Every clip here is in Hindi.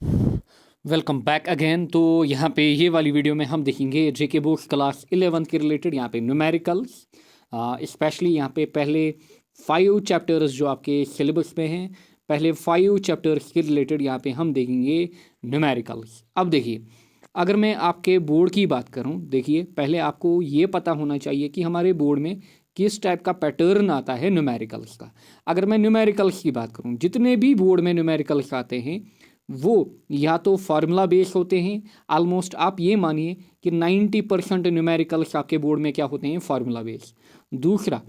Welcome back again. तो यहाँ पे ये वाली वीडियो में हम देखेंगे जेके बोर्ड्स क्लास 11 के रिलेटेड यहाँ पे न्यूमेरिकल्स, स्पेशली यहाँ पे पहले 5 चैप्टर्स जो आपके सिलेबस में हैं, पहले 5 चैप्टर्स के रिलेटेड यहाँ पे हम देखेंगे न्यूमेरिकल्स। अब देखिए, अगर मैं आपके बोर्ड की बात करूँ, देखिए पहले आपको ये पता होना चाहिए कि हमारे बोर्ड में किस टाइप का पैटर्न आता है न्यूमेरिकल्स का। अगर मैं न्यूमेरिकल्स की बात करूँ, जितने भी बोर्ड में न्यूमेरिकल्स आते हैं वो या तो फार्मूला बेस होते हैं। ऑलमोस्ट आप ये मानिए कि 90% न्यूमेरिकल्स आपके बोर्ड में क्या होते हैं, फार्मूला बेस। दूसरा,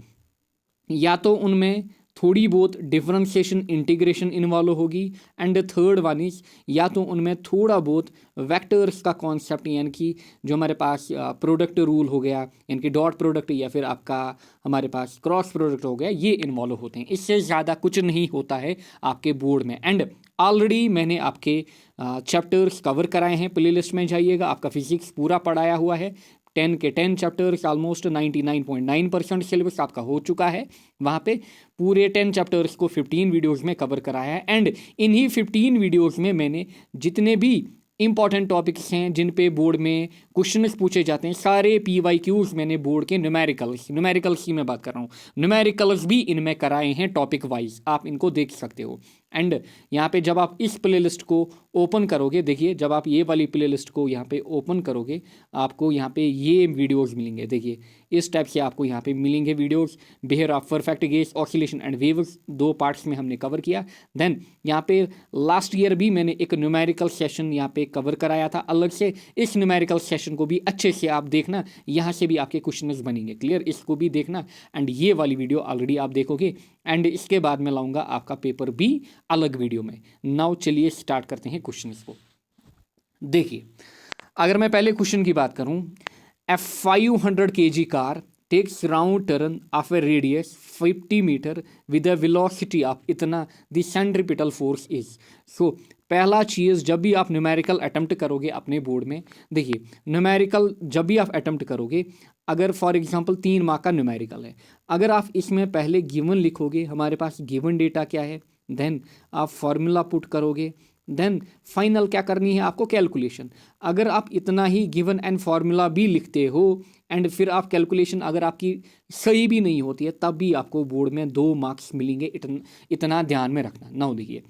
या तो उनमें थोड़ी बहुत डिफरेंशिएशन इंटीग्रेशन इन्वॉल्व होगी। एंड थर्ड वन इज, या तो उनमें थोड़ा बहुत वेक्टर्स का कॉन्सेप्ट, यानी कि जो हमारे पास प्रोडक्ट रूल हो गया, यानी कि डॉट प्रोडक्ट, या फिर आपका हमारे पास क्रॉस प्रोडक्ट हो गया, ये इन्वॉल्व होते हैं। इससे ज़्यादा कुछ नहीं होता है आपके बोर्ड में। एंड ऑलरेडी मैंने आपके चैप्टर्स कवर कराए हैं, प्लेलिस्ट में जाइएगा, आपका फिजिक्स पूरा पढ़ाया हुआ है। 10 के 10 चैप्टर्स, ऑलमोस्ट 99.9% सिलेबस आपका हो चुका है। वहाँ पे पूरे 10 चैप्टर्स को 15 वीडियोस में कवर कराया है। एंड इन्हीं 15 वीडियोस में मैंने जितने भी इंपॉर्टेंट टॉपिक्स हैं जिन पे बोर्ड में क्वेश्चंस पूछे जाते हैं, सारे PYQs मैंने बोर्ड के न्यूमेरिकल्स की मैं बात कर रहा हूँ, न्यूमेरिकल्स भी इनमें कराए हैं टॉपिक वाइज, आप इनको देख सकते हो। एंड यहाँ पे जब आप इस प्लेलिस्ट को ओपन करोगे, देखिए जब आप ये वाली प्लेलिस्ट को यहाँ पे ओपन करोगे, आपको यहाँ पे ये वीडियोस मिलेंगे। देखिए इस टाइप से आपको यहाँ पे मिलेंगे videos. Behaviour of perfect gauge, oscillation and waves, 2 parts में हमने कवर किया। देन यहाँ पे लास्ट ईयर भी मैंने एक न्यूमेरिकल सेशन यहाँ पे कवर कराया था अलग से। इस न्यूमेरिकल सेशन को भी अच्छे से आप देखना, यहाँ से भी आपके क्वेश्चंस बनेंगे, क्लियर, इसको भी देखना। एंड ये वाली वीडियो ऑलरेडी आप देखोगे। एंड इसके बाद मैं लाऊंगा आपका पेपर भी अलग वीडियो में। नाउ चलिए स्टार्ट करते हैं क्वेश्चंस को। देखिए, अगर मैं पहले क्वेश्चन की बात करूं, a 500 kg car takes round turn of a radius 50 metre with a velocity of इतना, the centripetal force is. So पहला चीज़, जब भी आप न्यूमेरिकल अटेम्प्ट करोगे अपने बोर्ड में, देखिए न्यूमेरिकल जब भी आप अटेम्प्ट करोगे, अगर फॉर एग्जांपल 3 मार्क का न्यूमेरिकल है, अगर आप इसमें पहले गिवन लिखोगे, हमारे पास गिवन डेटा क्या है, देन आप फॉर्मूला पुट करोगे, देन फाइनल क्या करनी है आपको, कैलकुलेशन। अगर आप इतना ही गिवन एंड फार्मूला भी लिखते हो एंड फिर आप कैलकुलेशन अगर आपकी सही भी नहीं होती है, तब भी आपको बोर्ड में 2 मार्क्स मिलेंगे। इतना ध्यान में रखना। नाउ देखिए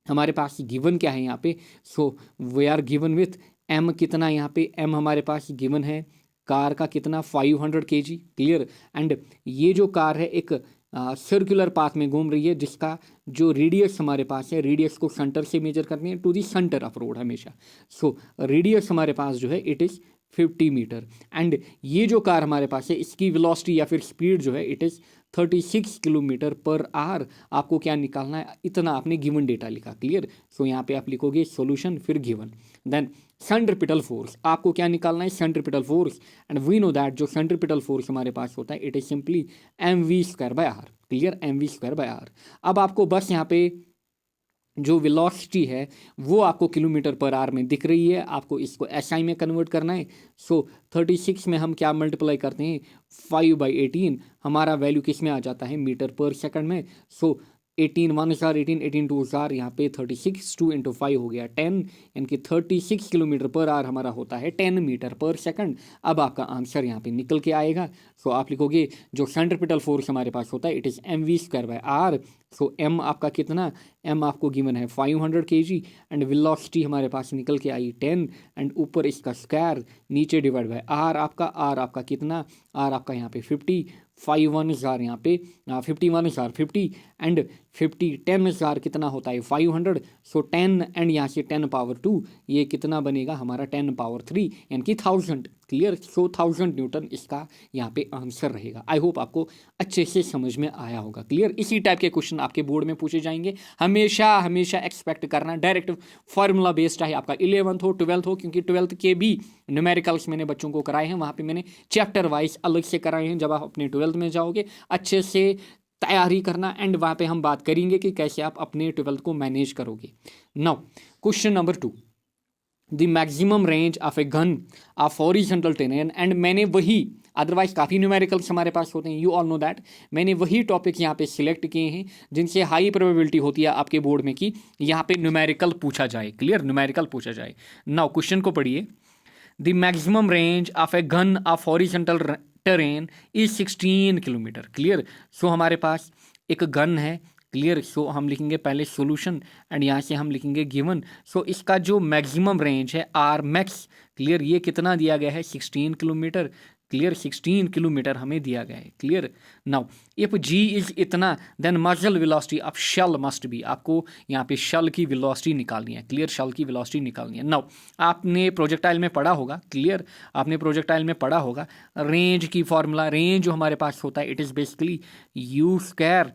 हमारे पास गिवन क्या है यहाँ पे। So we are given with m, कितना यहाँ पे एम हमारे पास गिवन है, कार का कितना 500 kg, क्लियर। एंड ये जो कार है एक सर्कुलर पाथ में घूम रही है, जिसका जो रेडियस हमारे पास है, रेडियस को सेंटर से मेजर करनी है, to the centre of road हमेशा। सो रेडियस हमारे पास जो है इट इज़ 50 मीटर। एंड ये जो कार हमारे पास है, इसकी वेलोसिटी या फिर स्पीड जो है it is 36 kilometre per hour. आपको क्या निकालना है, इतना आपने गिवन डेटा लिखा, क्लियर। सो यहाँ पे आप लिखोगे सॉल्यूशन फिर गिवन, देन सेंट्रीपिटल फोर्स, आपको क्या निकालना है, centripetal force. And we know that जो सेंट्रीपिटल फोर्स हमारे पास होता है it is simply mv²/r, clear, mv²/r। अब आपको बस यहाँ पे जो वेलोसिटी है वो आपको किलोमीटर पर आवर में दिख रही है, आपको इसको SI में कन्वर्ट करना है। सो 36 में हम क्या मल्टीप्लाई करते हैं, 5/18, हमारा वैल्यू किस में आ जाता है, मीटर पर सेकंड में। सो 18 1 जार 18, 18 2 जार, यहाँ पे 36, 2 × 5 हो गया 10, यानी कि 36 किलोमीटर पर आवर हमारा होता है 10 मीटर पर सेकंड। अब आपका आंसर यहाँ पे निकल के आएगा। सो आप लिखोगे जो सेंट्रीपिटल फोर्स हमारे पास होता है it is mv²/r। So m आपका कितना, m आपको गिवन है 500 kg, एंड वेलोसिटी हमारे पास निकल के आई 10, एंड ऊपर इसका स्क्वायर, नीचे डिवाइड बाय r आपका कितना, r आपका यहाँ पे 50, 5 1 जार यहाँ पे 51 जार 50, एंड 50 10 जार कितना होता है 500। सो 10 एंड यहाँ से 10 पावर 2, ये कितना बनेगा हमारा 10 पावर 3, यानी कि 1000, क्लियर। सो 1000 न्यूटन इसका यहाँ पे आंसर रहेगा। आई होप आपको अच्छे से समझ में आया होगा, क्लियर। इसी टाइप के क्वेश्चन आपके बोर्ड में पूछे जाएंगे। हमेशा हमेशा एक्सपेक्ट करना डायरेक्ट फार्मूला बेस्ड, चाहे आपका 11th हो 12th हो, क्योंकि 12th के भी न्यूमेरिकल्स मैंने बच्चों को कराए हैं, वहाँ पे मैंने चैप्टर वाइज अलग से कराए हैं। जब आप अपने 12th में जाओगे अच्छे से तैयारी करना, एंड वहाँ पे हम बात करेंगे कि कैसे आप अपने 12th को मैनेज करोगे। Now question number 2, the maximum range of a gun of horizontal terrain, and मैंने वही, अदरवाइज काफ़ी न्यूमेरिकल्स हमारे पास होते हैं, यू ऑल नो दैट, मैंने वही टॉपिक यहाँ पे सिलेक्ट किए हैं जिनसे हाई प्रोबेबिलिटी होती है आपके बोर्ड में कि यहाँ पे न्यूमेरिकल पूछा जाए, क्लियर, न्यूमेरिकल पूछा जाए। नाउ क्वेश्चन को पढ़िए, the maximum range of a gun of horizontal terrain is 16 kilometre, clear. So हमारे पास एक गन है, क्लियर। सो हम लिखेंगे पहले सॉल्यूशन एंड यहाँ से हम लिखेंगे गिवन। सो इसका जो मैक्सिमम रेंज है आर मैक्स, क्लियर, ये कितना दिया गया है 16 किलोमीटर, क्लियर, 16 किलोमीटर हमें दिया गया है, clear. Now if g is इतना then muzzle velocity of shell must be, आपको यहाँ पे शेल की वेलोसिटी निकालनी है, क्लियर, शेल की वेलोसिटी निकालनी है। नाउ आपने प्रोजेक्टाइल में पढ़ा होगा, क्लियर, आपने प्रोजेक्टाइल में पढ़ा होगा रेंज की फॉर्मूला, रेंज जो हमारे पास होता है it is basically u square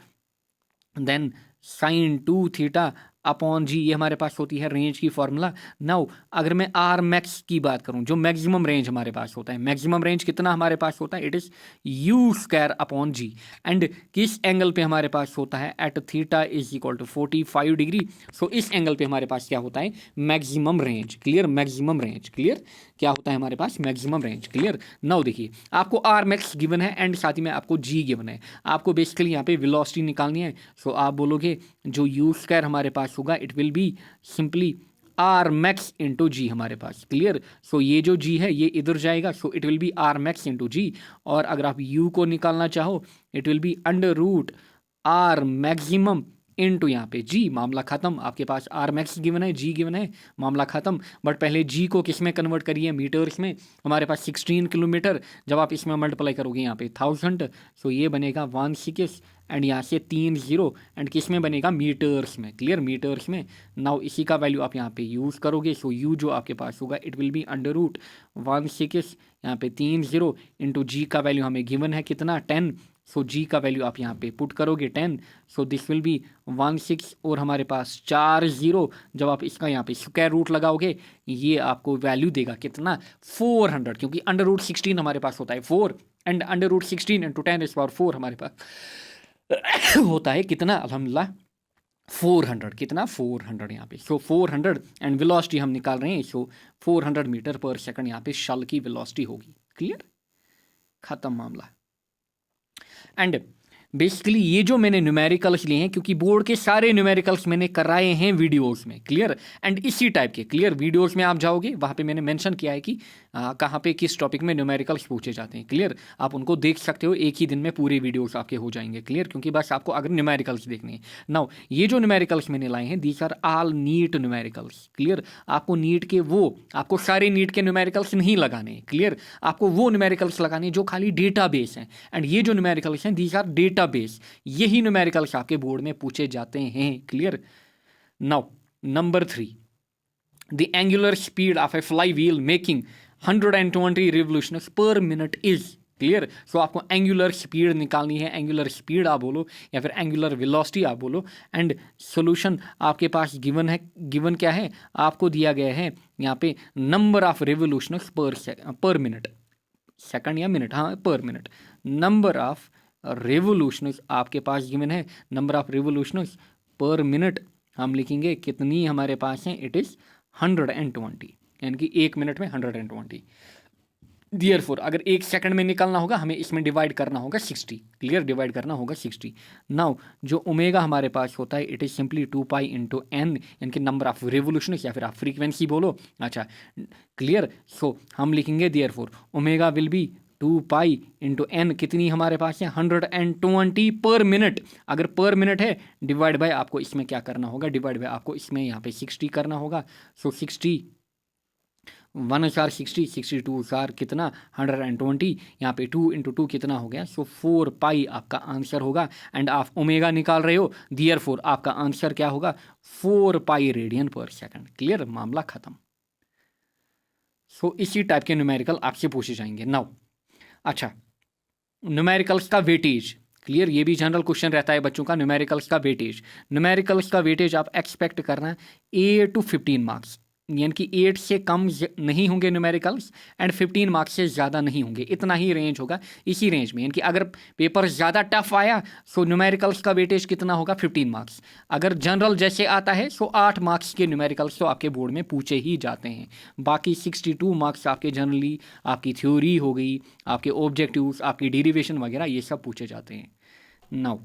then sine 2 theta upon g, ये हमारे पास होती है रेंज की फॉर्मूला। नाउ अगर मैं आर मैक्स की बात करूं, जो मैक्सिमम रेंज हमारे पास होता है, मैक्सिमम रेंज कितना हमारे पास होता है, it is u square upon g, and किस एंगल पे हमारे पास होता है, at theta is equal to 45 degree. So इस एंगल पे हमारे पास क्या होता है, maximum range, clear, maximum range, clear, क्या होता है हमारे पास, मैक्सिमम रेंज, क्लियर। नाउ देखिए आपको आर मैक्स गिवन है एंड साथ ही में आपको जी गिवन है, आपको बेसिकली यहाँ पे वेलोसिटी निकालनी है। सो आप बोलोगे जो यू स्क्वायर हमारे पास होगा it will be simply R max into g हमारे पास, क्लियर। सो ये जो जी है ये इधर जाएगा, so it will be R max into g, और अगर आप यू को निकालना चाहो it will be under root R maximum into यहाँ पे जी, मामला खत्म। आपके पास आर मैक्स गिवन है, जी गिवन है, मामला खत्म। बट पहले जी को किस में कन्वर्ट करिए, मीटर्स में। हमारे पास 16 किलोमीटर, जब आप इसमें मल्टीप्लाई करोगे यहाँ पे 1000, सो ये बनेगा 16 एंड यहाँ से 3 0 एंड किस में बनेगा, मीटर्स में, क्लियर, मीटर्स में। नाउ इसी का वैल्यू आप यहाँ पे यूज़ करोगे, सो यू जो आपके पास होगा it will be under root 16 यहाँ पे 3 0 इंटू जी का वैल्यू हमें गिवन है कितना 10, सो जी का वैल्यू आप यहाँ पे पुट करोगे 10, सो दिस विल बी 16 और हमारे पास 4 0, जब आप इसका यहाँ पे स्क्वायर रूट लगाओगे ये आपको वैल्यू देगा कितना 400, क्योंकि अंडर रूट 16 हमारे पास होता है 4 and under root 16 into 10 is power 4 हमारे पास होता है कितना, अल्हम्दुलिल्लाह 400, कितना 400 यहाँ पे। सो 400 एंड वेलोसिटी हम निकाल रहे हैं, सो 400 मीटर पर सेकंड यहाँ पे शल की वेलोसिटी होगी, क्लियर, खत्म मामला। एंड बेसिकली ये जो मैंने न्यूमेरिकल्स लिए हैं, क्योंकि बोर्ड के सारे न्यूमेरिकल्स मैंने कराए हैं वीडियोस में, क्लियर, एंड इसी टाइप के, क्लियर, वीडियोस में आप जाओगे वहाँ पे मैंने मेंशन किया है कि कहाँ पे किस टॉपिक में न्यूमेरिकल्स पूछे जाते हैं, क्लियर, आप उनको देख सकते हो, एक ही दिन में पूरे वीडियोस आपके हो जाएंगे, क्लियर, क्योंकि बस आपको अगर न्यूमेरिकल्स देखने हैं। नाउ ये जो न्यूमेरिकल्स मैंने लाए हैं these are all NEET numericals, clear, आपको नीट के आपको सारे नीट के न्यूमेरिकल्स नहीं लगाने, क्लियर, आपको वो न्यूमेरिकल्स लगाने जो खाली डेटा बेस हैं, एंड ये जो न्यूमेरिकल्स हैं दीज आर डेटा बेस, यही न्यूमेरिकल्स आपके बोर्ड में पूछे जाते हैं, clear. Now number 3, the angular speed of a fly wheel making 120 revolutions per minute is, clear. So आपको एंगुलर स्पीड निकालनी है, एंगुलर स्पीड आप बोलो या फिर एंगुलर वेलोसिटी आप बोलो, एंड सॉल्यूशन आपके पास गिवन है, गिवन क्या है, आपको दिया गया है यहाँ पे number of revolutions per minute, second या मिनट, हाँ पर मिनट, नंबर ऑफ रेवोल्यूशंस आपके पास गिवन है, नंबर ऑफ रेवोल्यूशंस पर मिनट हम लिखेंगे कितनी हमारे पास है, इट इज़ 120, यानी कि 1 मिनट में 120। देयरफॉर अगर 1 सेकंड में निकालना होगा हमें इसमें डिवाइड करना होगा 60, क्लियर, डिवाइड करना होगा 60। नाउ जो ओमेगा हमारे पास होता है it is simply 2 pi into n, यानी कि नंबर ऑफ रेवोल्यूशन या फिर आप फ्रीक्वेंसी बोलो, अच्छा, क्लियर। सो हम लिखेंगे therefore omega will be 2 pi into n, कितनी हमारे पास है 120 पर मिनट, अगर पर मिनट है डिवाइड बाय आपको इसमें क्या करना होगा, डिवाइड बाय आपको इसमें यहाँ पे 60 करना होगा। सो 60 1 4 60, 62 4 कितना 120, यहाँ पे 2 इंटू 2 कितना हो गया, सो 4 पाई आपका आंसर होगा, एंड आप ओमेगा निकाल रहे हो, देयरफॉर आपका आंसर क्या होगा 4 पाई रेडियन पर सेकंड, क्लियर, मामला खत्म। सो इसी टाइप के न्यूमेरिकल आपसे पूछे जाएंगे। नाउ अच्छा, न्यूमेरिकल्स का वेटेज, क्लियर, ये भी जनरल क्वेश्चन रहता है बच्चों का, न्यूमेरिकल्स का वेटेज, न्यूमेरिकल्स का वेटेज आप एक्सपेक्ट करना 8 to 15 मार्क्स, यानी कि 8 से कम नहीं होंगे न्यूमेरिकल्स एंड 15 मार्क्स से ज़्यादा नहीं होंगे, इतना ही रेंज होगा, इसी रेंज में। यानी कि अगर पेपर ज़्यादा टफ आया सो न्यूमेरिकल्स का वेटेज कितना होगा, 15 मार्क्स। अगर जनरल जैसे आता है सो 8 मार्क्स के न्यूमेरिकल्स तो आपके बोर्ड में पूछे ही जाते हैं। बाकी 62 मार्क्स आपके जनरली आपकी थ्योरी हो गई, आपके ऑब्जेक्टिव्स, आपकी डेरिवेशन वगैरह ये सब पूछे जाते हैं। Now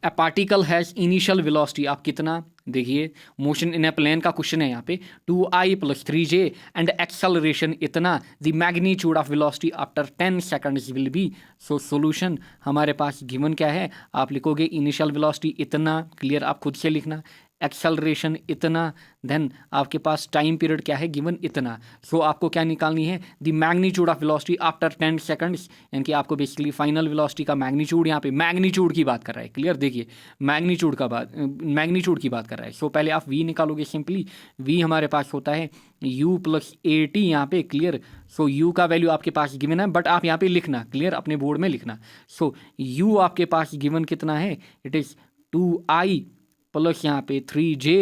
A particle has initial velocity, आप कितना देखिए, मोशन इन ए प्लेन का क्वेश्चन है यहाँ पे, 2i + 3j एंड एक्सेलरेशन इतना, the magnitude of velocity after 10 seconds will be. So solution हमारे पास गिवन क्या है, आप लिखोगे इनिशियल वेलोसिटी इतना, क्लियर, आप खुद से लिखना, एक्सेलरेशन इतना, देन आपके पास टाइम पीरियड क्या है गिवन इतना। सो आपको क्या निकालनी है, the magnitude of velocity after 10 seconds, यानी कि आपको बेसिकली फाइनल वेलोसिटी का मैग्नीट्यूड, यहाँ पे मैग्नीट्यूड की बात कर रहा है, क्लियर, देखिए मैग्नीट्यूड की बात कर रहा है। सो पहले आप v निकालोगे, सिंपली v हमारे पास होता है u + at यहाँ पे, क्लियर। सो u का वैल्यू आपके पास गिवन है, बट आप यहाँ पे लिखना, क्लियर, अपने बोर्ड में लिखना। सो u आपके पास गिवन कितना है, इट इज़ 2i प्लस यहाँ पे 3j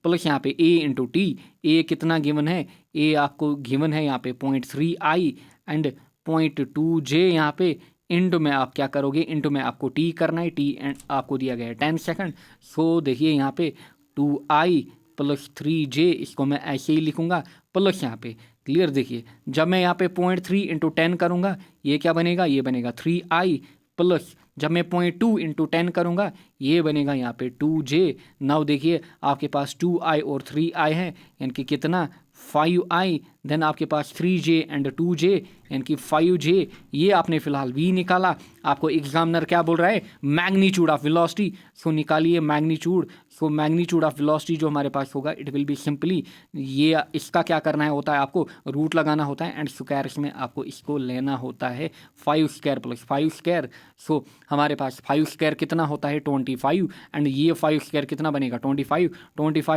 प्लस यहाँ पे a × t, a कितना गिवन है, a आपको गिवन है यहाँ पे 0.3i एंड 0.2j यहाँ पे, इंटू में आप क्या करोगे, इंटू में आपको t करना है, t एंड आपको दिया गया है 10 सेकंड। सो देखिए यहाँ पे 2i + 3j, इसको मैं ऐसे ही लिखूंगा, प्लस यहाँ पे, क्लियर, देखिए जब मैं यहाँ पे 0.3 × 10 करूँगा ये क्या बनेगा, ये बनेगा 3i, प्लस जब मैं 0.2 × 10 करूँगा ये बनेगा यहाँ पे 2j। नाउ देखिए आपके पास 2i और 3i है, यानी कि कितना 5i, देन आपके पास 3j एंड 2j यानी कि 5j। ये आपने फिलहाल v निकाला, आपको एग्जामिनर क्या बोल रहा है, मैग्नीट्यूड ऑफ वेलोसिटी। सो निकालिए magnitude. So magnitude of velocity जो हमारे पास होगा, इट विल बी सिंपली, ये इसका क्या करना है होता है, आपको रूट लगाना होता है एंड स्क्वायर्स में आपको इसको लेना होता है 5² + 5²। सो हमारे पास 5² कितना होता है 25 एंड ये 5² कितना बनेगा 25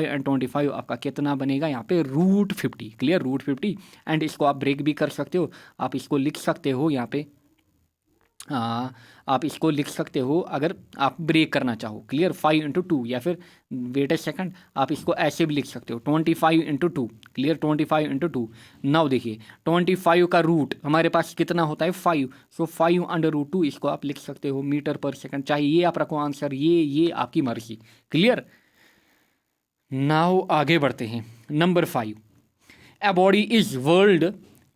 एंड 25 आपका कितना बनेगा यहाँ पे √50, क्लियर, √50। एंड इसको आप ब्रेक भी कर सकते हो, आप इसको लिख सकते हो यहाँ पे, आप इसको लिख सकते हो अगर आप ब्रेक करना चाहो, क्लियर, 5 × 2, या फिर वेट ए सेकंड, आप इसको ऐसे भी लिख सकते हो 25 × 2, क्लियर, 25 × 2। नाउ देखिए 25 का रूट हमारे पास कितना होता है 5, सो 5/√2 इसको आप लिख सकते हो मीटर पर सेकंड, चाहे ये आप रखो आंसर, ये आपकी मर्जी, क्लियर। नाउ आगे बढ़ते हैं, number 5, a body is world,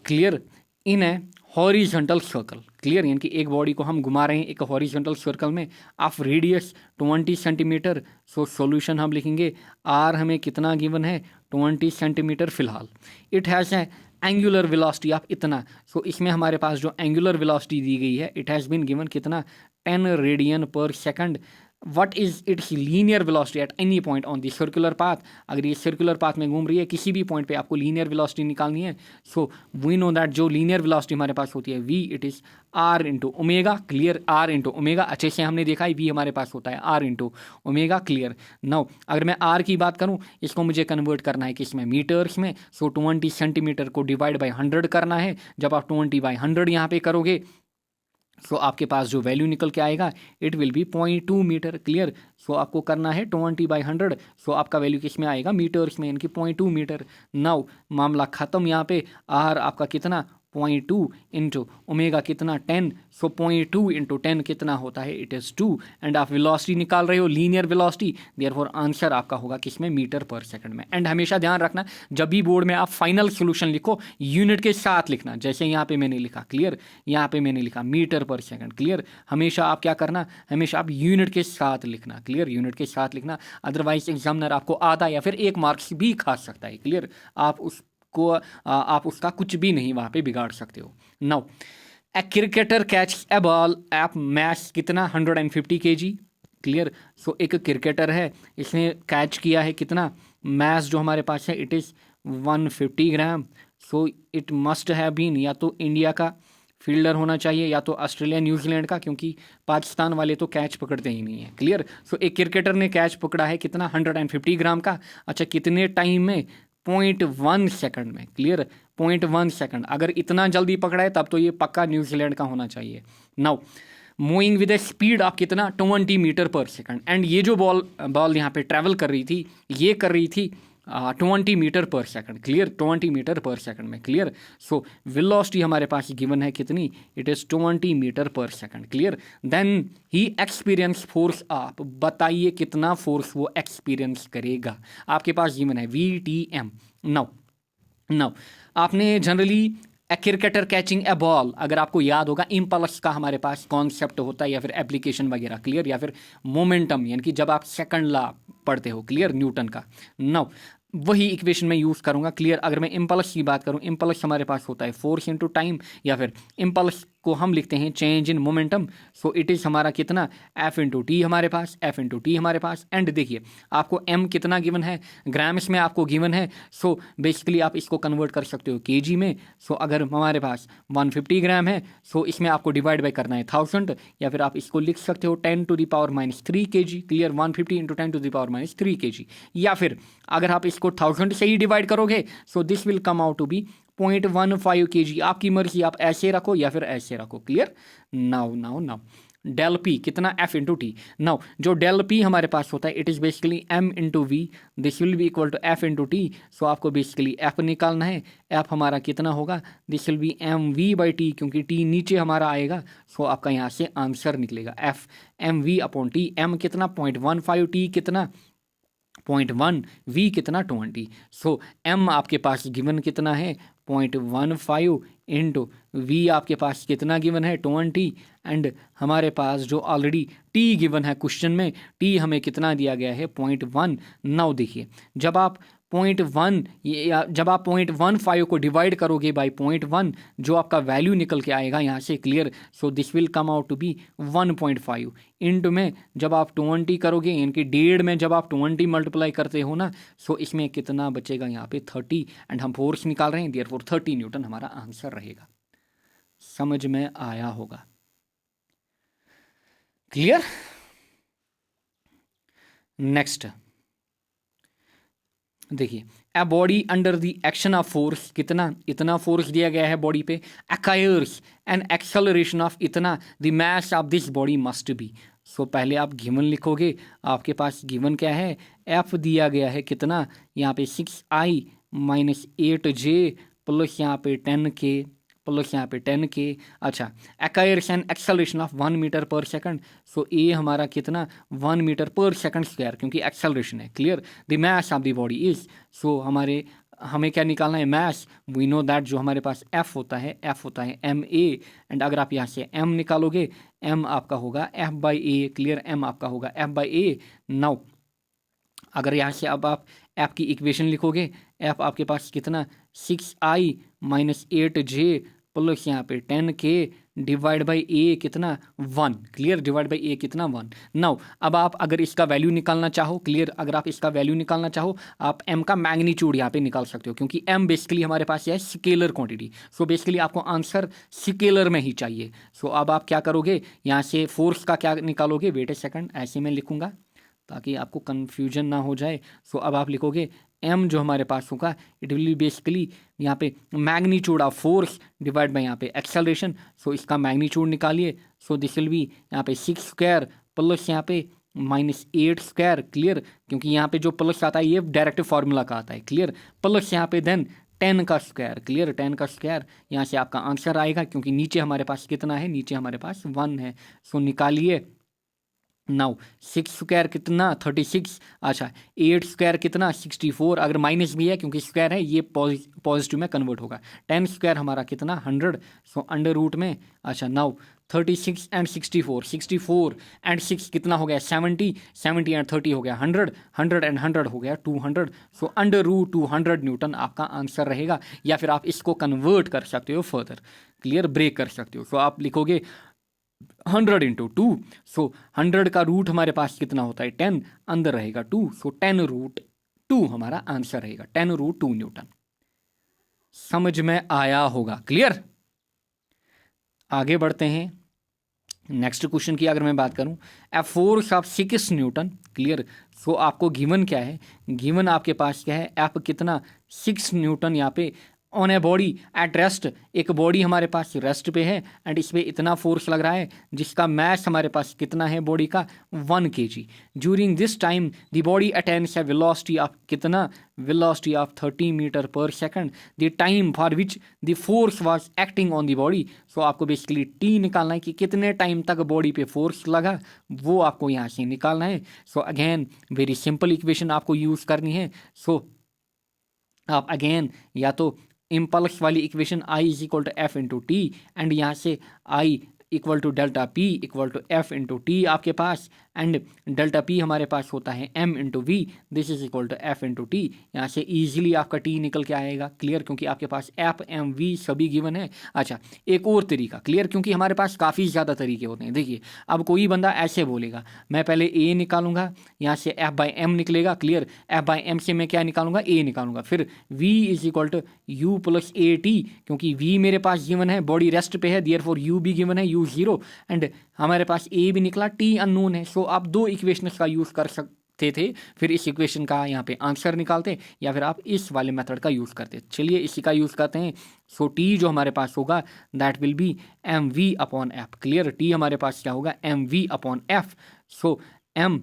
clear, in A horizontal circle, clear, यानी कि एक बॉडी को हम घुमा रहे हैं एक हॉरिजॉन्टल सर्कल में, of radius 20 centimetre. So solution हम लिखेंगे, आर हमें कितना गिवन है 20 सेंटीमीटर फिलहाल। It has a angular velocity of इतना, सो इसमें हमारे पास जो एंगुलर वेलोसिटी दी गई है, इट हैज़ बीन गिवन कितना 10 रेडियन पर second. What is it's linear velocity at any point on the circular path, अगर ये सर्कुलर पाथ में घूम रही है किसी भी पॉइंट पे आपको लीनियर वेलोसिटी निकालनी है। सो वी नो दैट जो लीनियर वेलोसिटी हमारे पास होती है v, it is r × omega, clear, r × omega, अच्छे से हमने देखा है v हमारे पास होता है r × ओमेगा, क्लियर। नाउ अगर मैं r की बात करूँ, इसको मुझे कन्वर्ट करना है किसमें, मीटर्स में। सो 20 सेंटीमीटर को डिवाइड बाई 100 करना है, जब आप 20/100 यहाँ पे करोगे सो आपके पास जो वैल्यू निकल के आएगा it will be 0.2 metre, clear. So आपको करना है 20/100, सो आपका वैल्यू किस में आएगा, मीटर्स में, यानी कि 0.2 मीटर। नाउ मामला ख़त्म, यहाँ पे आर आपका कितना 0.2 × ओमेगा कितना 10, सो 0.2 × 10 कितना होता है, इट इज़ 2। एंड आप वेलोसिटी निकाल रहे हो लीनियर वेलोसिटी, देयरफॉर आंसर आपका होगा किसमें, मीटर पर सेकंड में। एंड हमेशा ध्यान रखना जब भी बोर्ड में आप फाइनल सोल्यूशन लिखो यूनिट के साथ लिखना, जैसे यहाँ पे मैंने लिखा, क्लियर, यहाँ पे मैंने लिखा मीटर पर सेकंड, क्लियर। हमेशा आप क्या करना, हमेशा आप यूनिट के साथ लिखना, क्लियर, यूनिट के साथ लिखना, अदरवाइज एग्जामिनर आपको आधा या फिर 1 मार्क्स भी खा सकता है, क्लियर। आप उसका कुछ भी नहीं वहाँ पे बिगाड़ सकते हो। Now a cricketer catch a ball at match कितना 150 kg, क्लियर। सो एक क्रिकेटर है, इसने कैच किया है कितना, मैच जो हमारे पास है it is 150 gram. So it must have been या तो इंडिया का फील्डर होना चाहिए या तो ऑस्ट्रेलिया न्यूजीलैंड का, क्योंकि पाकिस्तान वाले तो कैच पकड़ते ही नहीं है, क्लियर। सो एक क्रिकेटर ने कैच पकड़ा है कितना 150 ग्राम का, अच्छा कितने टाइम में, 0.1 सेकंड में, क्लियर, 0.1 सेकंड। अगर इतना जल्दी पकड़ा है तब तो ये पक्का न्यूजीलैंड का होना चाहिए। Now moving with A speed आप कितना 20 मीटर पर सेकंड, एंड ये जो बॉल यहाँ पे ट्रैवल कर रही थी, ये कर रही थी 20 metre per second, clear, 20 metre per second में, क्लियर। सो वेलोसिटी हमारे पास गिवन है कितनी, it is 20 metre per second, clear. Then he experience force, आप बताइए कितना फोर्स वो एक्सपीरियंस करेगा, आपके पास गिवन है VTM। नाउ आपने generally a cricketer catching a ball, अगर आपको याद होगा इम्पल्स का हमारे पास कॉन्सेप्ट होता है या फिर एप्लीकेशन वगैरह, क्लियर, या फिर मोमेंटम, यानी कि जब आप सेकंड लॉ पढ़ते हो, क्लियर, न्यूटन का। नाउ वही इक्वेशन में यूज़ करूंगा, क्लियर। अगर मैं इम्पल्स की बात करूं, इम्पल्स हमारे पास होता है फोर्स इनटू टाइम, या फिर इम्पल्स को हम लिखते हैं change in momentum. So it is हमारा कितना F इंटू टी हमारे पास, F इंटू टी हमारे पास। एंड देखिए आपको M कितना गिवन है, ग्राम्स में आपको गिवन है। सो बेसिकली आप इसको कन्वर्ट कर सकते हो केजी में। सो अगर हमारे पास 150 ग्राम है, सो इसमें आपको डिवाइड बाई करना है 1000, या फिर आप इसको लिख सकते हो 10 to the power -3 kg, clear, 150 into 10 to the power -3 kg। या फिर अगर आप इसको 1000 से ही डिवाइड करोगे, so this will come out to be 0.15 kg। आपकी मर्जी, आप ऐसे रखो या फिर ऐसे रखो, क्लियर। नाउ डेल पी कितना, F इंटू टी। नाउ जो डेल पी हमारे पास होता है, it is basically M into v, this will be equal to F into t. So आपको बेसिकली F निकालना है, F हमारा कितना होगा, this will be MV by t, क्योंकि T नीचे हमारा आएगा। सो आपका यहाँ से आंसर निकलेगा F MV upon T. M कितना 0.15, T कितना 0.1, V कितना 20। सो M आपके पास गिवन कितना है 0.15 इंटू V आपके पास कितना गिवन है 20, एंड हमारे पास जो ऑलरेडी T गिवन है क्वेश्चन में, T हमें कितना दिया गया है 0.1। नाउ देखिए जब आप 0.1 या जब आप 0.15 को डिवाइड करोगे बाई 0.1, जो आपका वैल्यू निकल के आएगा यहाँ से, clear. So this will come out to be 1.5 into में जब आप 20 करोगे, यानी कि 1.5 में जब आप 20 मल्टीप्लाई करते हो ना, सो इसमें कितना बचेगा यहाँ पे 30, एंड हम फोर्स निकाल रहे हैं, देयरफॉर 30 न्यूटन हमारा आंसर रहेगा। समझ में आया होगा, क्लियर। नेक्स्ट देखिए, a body under the action of force, कितना, इतना फोर्स दिया गया है बॉडी पे, एक्वायर्स एन एक्सेलरेशन ऑफ इतना, the mass of this body must be. So पहले आप गिवन लिखोगे, आपके पास गिवन क्या है, F दिया गया है कितना, यहाँ पे 6I माइनस 8J प्लस यहाँ पे 10K प्लस यहाँ पे 10K। अच्छा, एक्वायरेशन acceleration of 1 metre per second. So a हमारा कितना 1 मीटर पर सेकंड स्क्वायर, क्योंकि एक्सेलरेशन है, clear. The mass of the body is, so हमें क्या निकालना है, मास। वी नो दैट जो हमारे पास F होता है MA, एंड अगर आप यहाँ से M निकालोगे, M आपका होगा F by A, clear, M आपका होगा F बाई ए। नाउ अगर यहाँ से अब आप F की इक्वेशन लिखोगे, F आपके पास कितना 6I माइनस 8J प्लस यहाँ पे 10K डिवाइड बाई ए कितना 1, क्लियर, डिवाइड बाई ए कितना 1। नाउ अब आप अगर इसका वैल्यू निकालना चाहो, क्लियर, अगर आप इसका वैल्यू निकालना चाहो, आप M का मैग्नीट्यूड यहाँ पे निकाल सकते हो, क्योंकि M बेसिकली हमारे पास है स्केलर क्वांटिटी। सो बेसिकली आपको आंसर स्केलर में ही चाहिए। सो अब आप क्या करोगे, यहाँ से फोर्स का क्या निकालोगे, वेट ए सेकंड, ऐसे मैं लिखूंगा ताकि आपको कन्फ्यूजन ना हो जाए। सो अब आप लिखोगे M जो हमारे पास होगा, इट विल बी बेसिकली यहाँ पे magnitude of force divide by यहाँ पे एक्सेलरेशन। सो इसका मैग्नीट्यूड निकालिए। सो दिस विल बी यहाँ पे 6 स्क्वायर प्लस यहाँ पे -8 स्क्वायर, क्लियर, क्योंकि यहाँ पे जो प्लस आता है ये डायरेक्ट फार्मूला का आता है, क्लियर, प्लस यहाँ पे देन 10 का स्क्वायर, क्लियर, 10 का स्क्वायर। यहाँ से आपका आंसर आएगा, क्योंकि नीचे हमारे पास कितना है, नीचे हमारे पास 1 है। सो निकालिए। नाउ 6 स्क्वायर कितना 36, अच्छा 8 स्क्वायर कितना 64, अगर माइनस भी है क्योंकि स्क्वायर है ये पॉजिटिव में कन्वर्ट होगा। 10 स्क्वायर हमारा कितना 100, सो अंडर रूट में, अच्छा नाउ 36 एंड 64, 64 एंड 6 कितना हो गया 70, 70 एंड 30 हो गया 100, 100 एंड 100 हो गया 200। सो अंडर रूट 200 न्यूटन आपका आंसर रहेगा, या फिर आप इसको कन्वर्ट कर सकते हो फर्दर, क्लियर, ब्रेक कर सकते हो। सो आप लिखोगे 100 इंटू 2, सो 100 का रूट हमारे पास कितना होता है 10, अंदर रहेगा 2, सो 10 रूट 2 हमारा आंसर रहेगा, 10 रूट 2 न्यूटन। समझ में आया होगा, क्लियर। आगे बढ़ते हैं नेक्स्ट क्वेश्चन की अगर मैं बात करूं, a force of 6 newton, clear. So आपको गिवन क्या है, गिवन आपके पास क्या है, एफ कितना 6 न्यूटन यहाँ पे on a body at rest, एक बॉडी हमारे पास रेस्ट पे है एंड इस पर इतना फोर्स लग रहा है जिसका मास हमारे पास कितना है बॉडी का 1 kg। During this time the body attains a velocity of कितना, velocity of 30 metre per second. The time for which the force was acting on the body. So आपको बेसिकली टी निकालना है कि कितने टाइम तक बॉडी पे फोर्स लगा, वो आपको यहाँ से निकालना है। So again very simple equation आपको यूज़ करनी है। सो आप अगेन या तो इम्पल्स वाली equation I is equal to F into t and यहाँ से I equal to delta p equal to F into t आपके पास, एंड डेल्टा पी हमारे पास होता है m into v, this is equal to F into t. यहाँ से ईजिली आपका टी निकल के आएगा, क्लियर, क्योंकि आपके पास एफ एम वी सभी गिवन है। अच्छा, एक और तरीका, क्लियर, क्योंकि हमारे पास काफ़ी ज़्यादा तरीके होते हैं। देखिए अब कोई बंदा ऐसे बोलेगा, मैं पहले ए निकालूंगा, यहाँ से एफ बाई एम निकलेगा, क्लियर, एफ बाई एम से मैं क्या निकालूंगा, ए निकालूंगा, फिर v is equal to u plus a t, क्योंकि वी मेरे पास गिवन है, बॉडी रेस्ट पे है, देयरफॉर यू भी गिवन है, यू जीरो, एंड हमारे पास ए भी निकला, टी अननोन है। सो आप दो इक्वेशंस का यूज़ कर सकते थे, फिर इस इक्वेशन का यहाँ पे आंसर निकालते, या फिर आप इस वाले मेथड का यूज़ करते। चलिए इसी का यूज़ करते हैं। सो टी जो हमारे पास होगा that will be m v upon F, clear, t हमारे पास क्या होगा, m v upon F. So m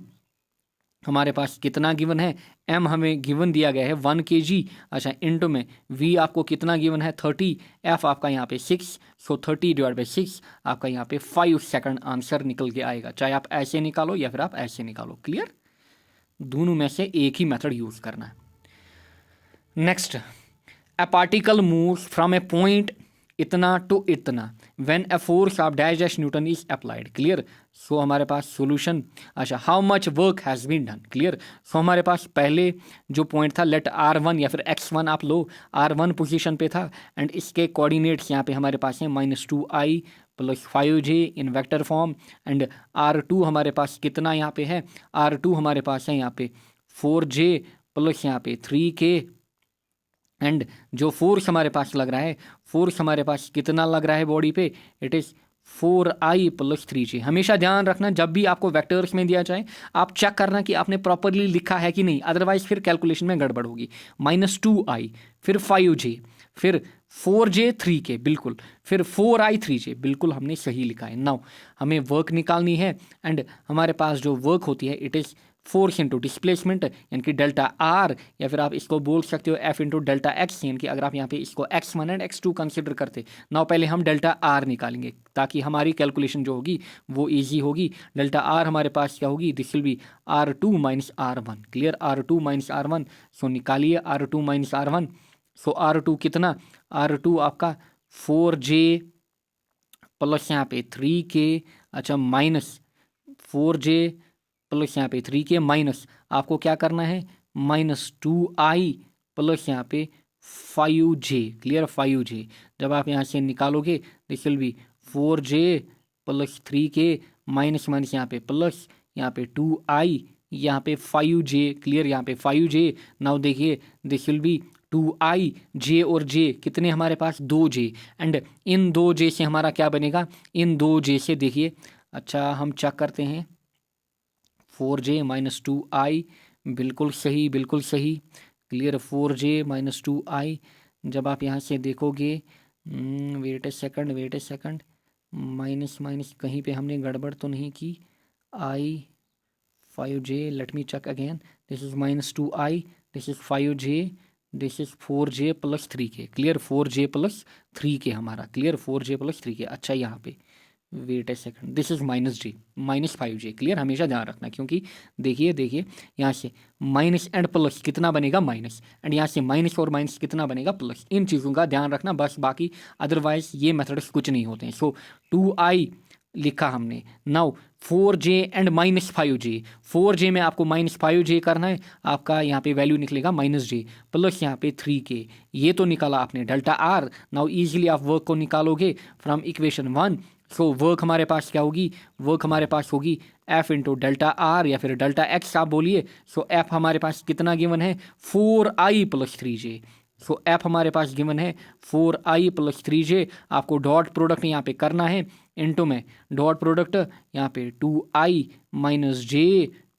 हमारे पास कितना गिवन है, एम हमें गिवन दिया गया है 1 kg। अच्छा, इंटू में वी आपको कितना गिवन है 30, एफ आपका यहाँ पे 6, सो 30 डिवाइड बाई 6 आपका यहाँ पे 5 सेकंड आंसर निकल के आएगा, चाहे आप ऐसे निकालो या फिर आप ऐसे निकालो, क्लियर, दोनों में से एक ही मेथड यूज़ करना है। Next, a particle moves from a point इतना टू इतना when a force of dash newton is applied, clear. So हमारे पास सॉल्यूशन, अच्छा, how much work has been done, clear. So हमारे पास पहले जो पॉइंट था, लेट R1 या फिर X1 आप लो, R1 पोजीशन पे था एंड इसके कोऑर्डिनेट्स यहाँ पे हमारे पास हैं -2i plus 5j in vector form, and R2 हमारे पास कितना यहाँ पे है, R2 हमारे पास है यहाँ पे 4j प्लस यहाँ पे 3k, एंड जो फोर्स हमारे पास लग रहा है, फोर्स हमारे पास कितना लग रहा है बॉडी पे, it is 4i plus 3j। हमेशा ध्यान रखना जब भी आपको वेक्टर्स में दिया जाए आप चेक करना कि आपने प्रॉपरली लिखा है कि नहीं, अदरवाइज फिर कैलकुलेशन में गड़बड़ होगी। -2i, फिर 5j, फिर 4j 3k, बिल्कुल, फिर 4i 3j, बिल्कुल हमने सही लिखा है। नाउ हमें वर्क निकालनी है एंड हमारे पास जो वर्क होती है it is force into displacement, यानी कि डेल्टा आर, या फिर आप इसको बोल सकते हो एफ इंटू डेल्टा एक्स, यानी कि अगर आप यहाँ पे इसको x1 एंड x2 कंसिडर करते। नाउ पहले हम डेल्टा आर निकालेंगे ताकि हमारी कैलकुलेशन जो होगी वो इजी होगी। डेल्टा आर हमारे पास क्या होगी, this will B R2 minus R1, clear, R2 minus R1। सो निकालिए R2 माइनस R1। सो R2 कितना, R2 आपका 4j प्लस यहाँ पे 3k, अच्छा, माइनस 4j प्लस यहाँ पे 3k, माइनस आपको क्या करना है, -2i प्लस यहाँ पे 5j, क्लियर, 5j। जब आप यहाँ से निकालोगे this will B 4j plus 3k minus minus यहाँ पे प्लस, यहाँ पे 2i, यहाँ पे 5j, क्लियर, यहाँ पे 5j। नाउ देखिए this will B 2i, j और j कितने हमारे पास, 2j, एंड इन 2j से हमारा क्या बनेगा, इन 2j से देखिए, अच्छा हम चेक करते हैं, 4j माइनस 2i, बिल्कुल सही, बिल्कुल सही, क्लियर, 4j माइनस 2i। जब आप यहाँ से देखोगे, wait a second, minus minus कहीं पे हमने गड़बड़ तो नहीं की, i 5j, let me check again, this is -2i, this is 5j, this is 4j plus 3k, clear, 4j plus 3k हमारा, क्लियर, 4j प्लस 3k। अच्छा, यहाँ पे wait a second, this is -j, -5j, clear, हमेशा ध्यान रखना, क्योंकि देखिए यहाँ से माइनस एंड प्लस कितना बनेगा, माइनस, एंड यहाँ से माइनस और माइनस कितना बनेगा, प्लस। इन चीज़ों का ध्यान रखना बस, बाकी अदरवाइज ये मेथड्स कुछ नहीं होते हैं। सो 2i लिखा हमने, now 4j and -5j, 4j में आपको -5j करना है, आपका यहाँ पे वैल्यू निकलेगा -j प्लस यहाँ पे 3k, ये तो निकाला आपने डेल्टा आर। नाउ इजीली आप वर्क को निकालोगे फ्रॉम इक्वेशन 1। सो वर्क हमारे पास क्या होगी, वर्क हमारे पास होगी एफ इंटू डेल्टा आर या फिर डेल्टा एक्स आप बोलिए। सो एफ हमारे पास कितना गिवन है, 4i प्लस 3j। सो एफ हमारे पास गिवन है 4i प्लस 3j। आपको डॉट प्रोडक्ट यहाँ पे करना है, इंटू में डॉट प्रोडक्ट यहाँ पे 2i माइनस j